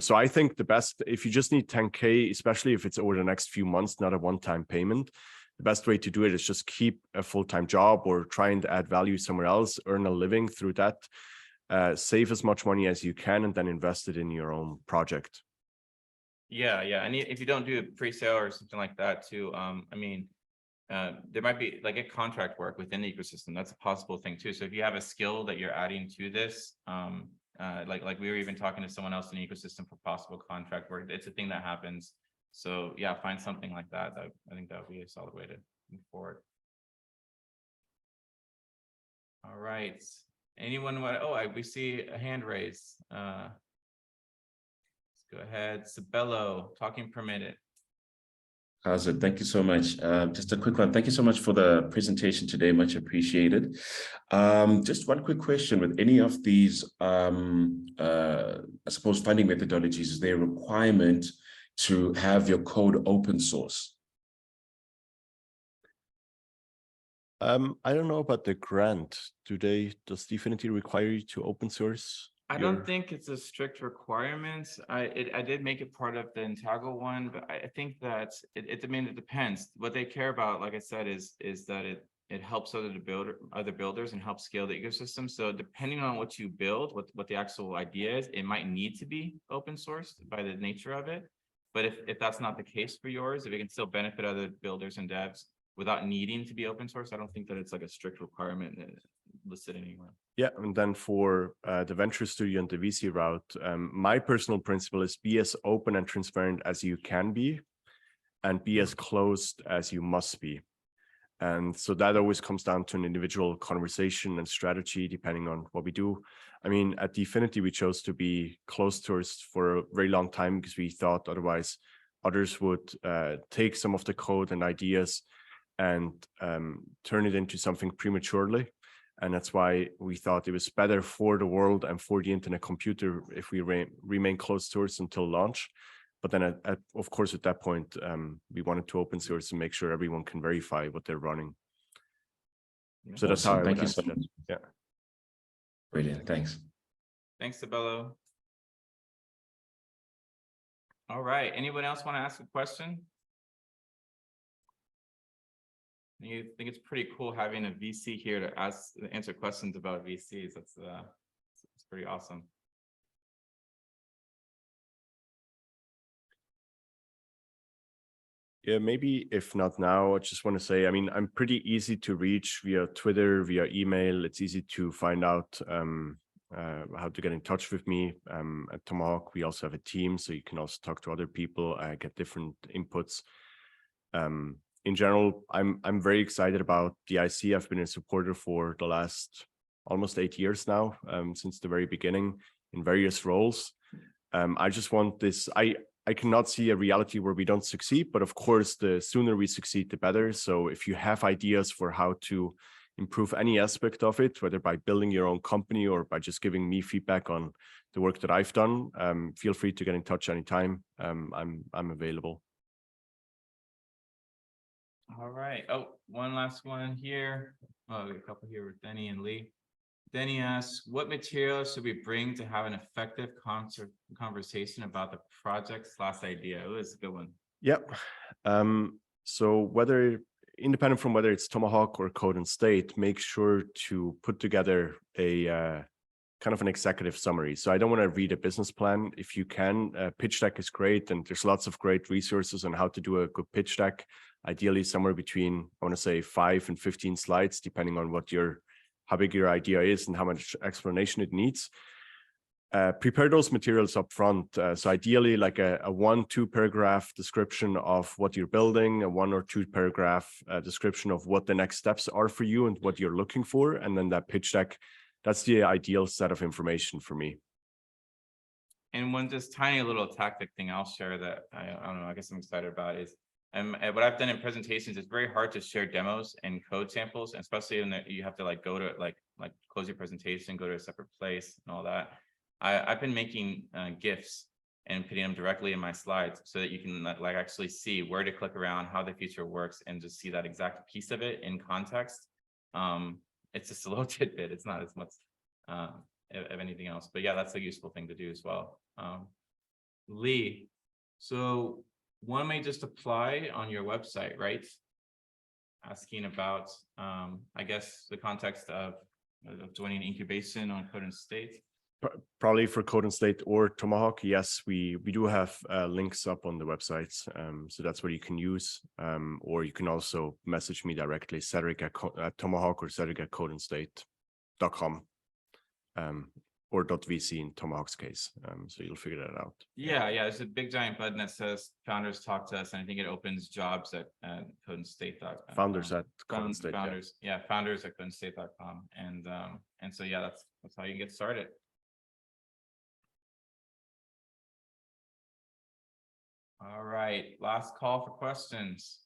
So I think the best, if you just need 10K, especially if it's over the next few months, not a one-time payment, the best way to do it is just keep a full-time job or try and add value somewhere else, earn a living through that, save as much money as you can, and then invest it in your own project. Yeah. And if you don't do a pre-sale or something like that too, there might be like a contract work within the ecosystem. That's a possible thing too. So if you have a skill that you're adding to this, like we were even talking to someone else in the ecosystem for possible contract work. It's a thing that happens. So yeah, find something like that. I think that would be a solid way to move forward. All right. Anyone want? We see a hand raised. Let's go ahead. Sabello, talking permitted. How's it? Thank you so much. Just a quick one. Thank you so much for the presentation today. Much appreciated. Just one quick question. With any of these, I suppose, funding methodologies, is there a requirement to have your code open source? I don't know about the grant. Does Dfinity require you to open source? I don't think it's a strict requirement. I did make it part of the Integral one, but I think that it depends. What they care about, like I said, is that it helps other builders and helps scale the ecosystem. So depending on what you build, what the actual idea is, it might need to be open sourced by the nature of it. But if that's not the case for yours, if it can still benefit other builders and devs without needing to be open source, I don't think that it's like a strict requirement listed anywhere. Yeah, and then for the venture studio and the VC route, my personal principle is be as open and transparent as you can be, and be as closed as you must be. And so that always comes down to an individual conversation and strategy, depending on what we do. I mean, at Dfinity, we chose to be closed sourced for a very long time because we thought otherwise others would take some of the code and ideas and turn it into something prematurely. And that's why we thought it was better for the world and for the internet computer if we remain closed source until launch. But then, of course, at that point, we wanted to open source and make sure everyone can verify what they're running. Yeah. So that's how I would Thank you answer so much. that. Yeah. Brilliant. Thanks. Thanks, Sabello. All right. Anyone else want to ask a question? You think it's pretty cool having a VC here to answer questions about VCs. That's it's pretty awesome. Yeah, maybe if not now, I just want to say, I mean, I'm pretty easy to reach via Twitter, via email. It's easy to find out how to get in touch with me. At Tomahawk, we also have a team, so you can also talk to other people, get different inputs. In general, I'm very excited about the IC. I've been a supporter for the last almost 8 years now, since the very beginning in various roles. I just want this. I I cannot see a reality where we don't succeed, but of course, the sooner we succeed, the better. So if you have ideas for how to improve any aspect of it, whether by building your own company or by just giving me feedback on the work that I've done, feel free to get in touch anytime. I'm available. All right. Oh, one last one here. Oh, we have a couple here with Denny and Lee. Denny asks, what materials should we bring to have an effective conversation about the project/idea? Oh, that's a good one. Yep. So whether independent from whether it's Tomahawk or Code and State, make sure to put together a kind of an executive summary. So I don't want to read a business plan. If you can, pitch deck is great, and there's lots of great resources on how to do a good pitch deck. Ideally, somewhere between, I want to say 5 and 15 slides, depending on how big your idea is and how much explanation it needs. Prepare those materials up front. So ideally like a 1-2 paragraph description of what you're building, a 1 or 2 paragraph description of what the next steps are for you and what you're looking for. And then that pitch deck, that's the ideal set of information for me. And one just tiny little tactic thing I'll share that I don't know, I guess I'm excited about is what I've done in presentations, it's very hard to share demos and code samples, especially when you have to like go to like close your presentation, go to a separate place and all that. I've been making GIFs and putting them directly in my slides so that you can like actually see where to click around, how the feature works, and just see that exact piece of it in context. It's just a little tidbit. It's not as much of anything else, but yeah, that's a useful thing to do as well. Lee, so one may just apply on your website, right? Asking about, I guess, the context of joining incubation on Code and State. Probably for Code and State or Tomahawk, yes, we do have links up on the websites, so that's what you can use, or you can also message me directly, Cedric at Tomahawk or Cedric at codeandstate.com, or .vc in Tomahawk's case, so you'll figure that out. Yeah, there's a big giant button that says founders talk to us, and I think it opens jobs at codeandstate.com. Founders at Code and State. Founders, yeah, founders at codeandstate.com, and so yeah, that's how you get started. All right, last call for questions.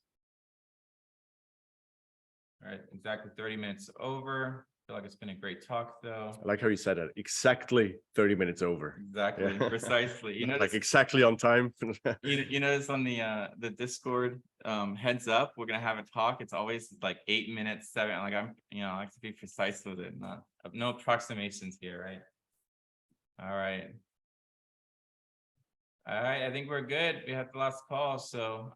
All right, exactly 30 minutes over. I feel like it's been a great talk, though. I like how you said it. Exactly 30 minutes over. Exactly, Yeah. Precisely. You know, like exactly on time. you notice on the Discord heads up, we're gonna have a talk. It's always like 8 minutes, 7. Like I like to be precise with it. No approximations here, right? All right. All right, I think we're good. We have the last call. So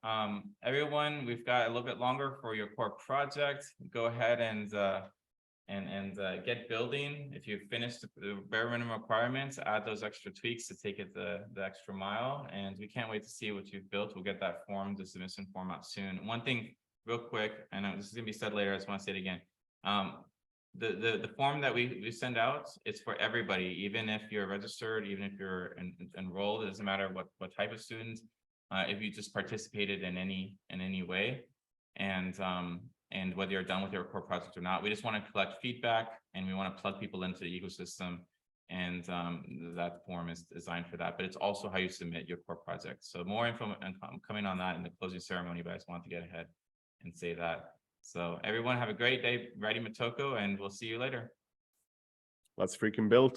everyone, we've got a little bit longer for your core project. Go ahead and get building. If you've finished the bare minimum requirements, add those extra tweaks to take it the extra mile. And we can't wait to see what you've built. We'll get that form, the submission form out soon. One thing real quick, I know this is gonna be said later, I just want to say it again. The form that we send out, it's for everybody, even if you're registered, even if you're enrolled, it doesn't matter what type of student, if you just participated in any way, and whether you're done with your core project or not. We just want to collect feedback, and we want to plug people into the ecosystem, and that form is designed for that. But it's also how you submit your core project. So more info coming on that in the closing ceremony, but I just want to get ahead and say that. So everyone have a great day writing Motoko, and we'll see you later. Let's freaking build.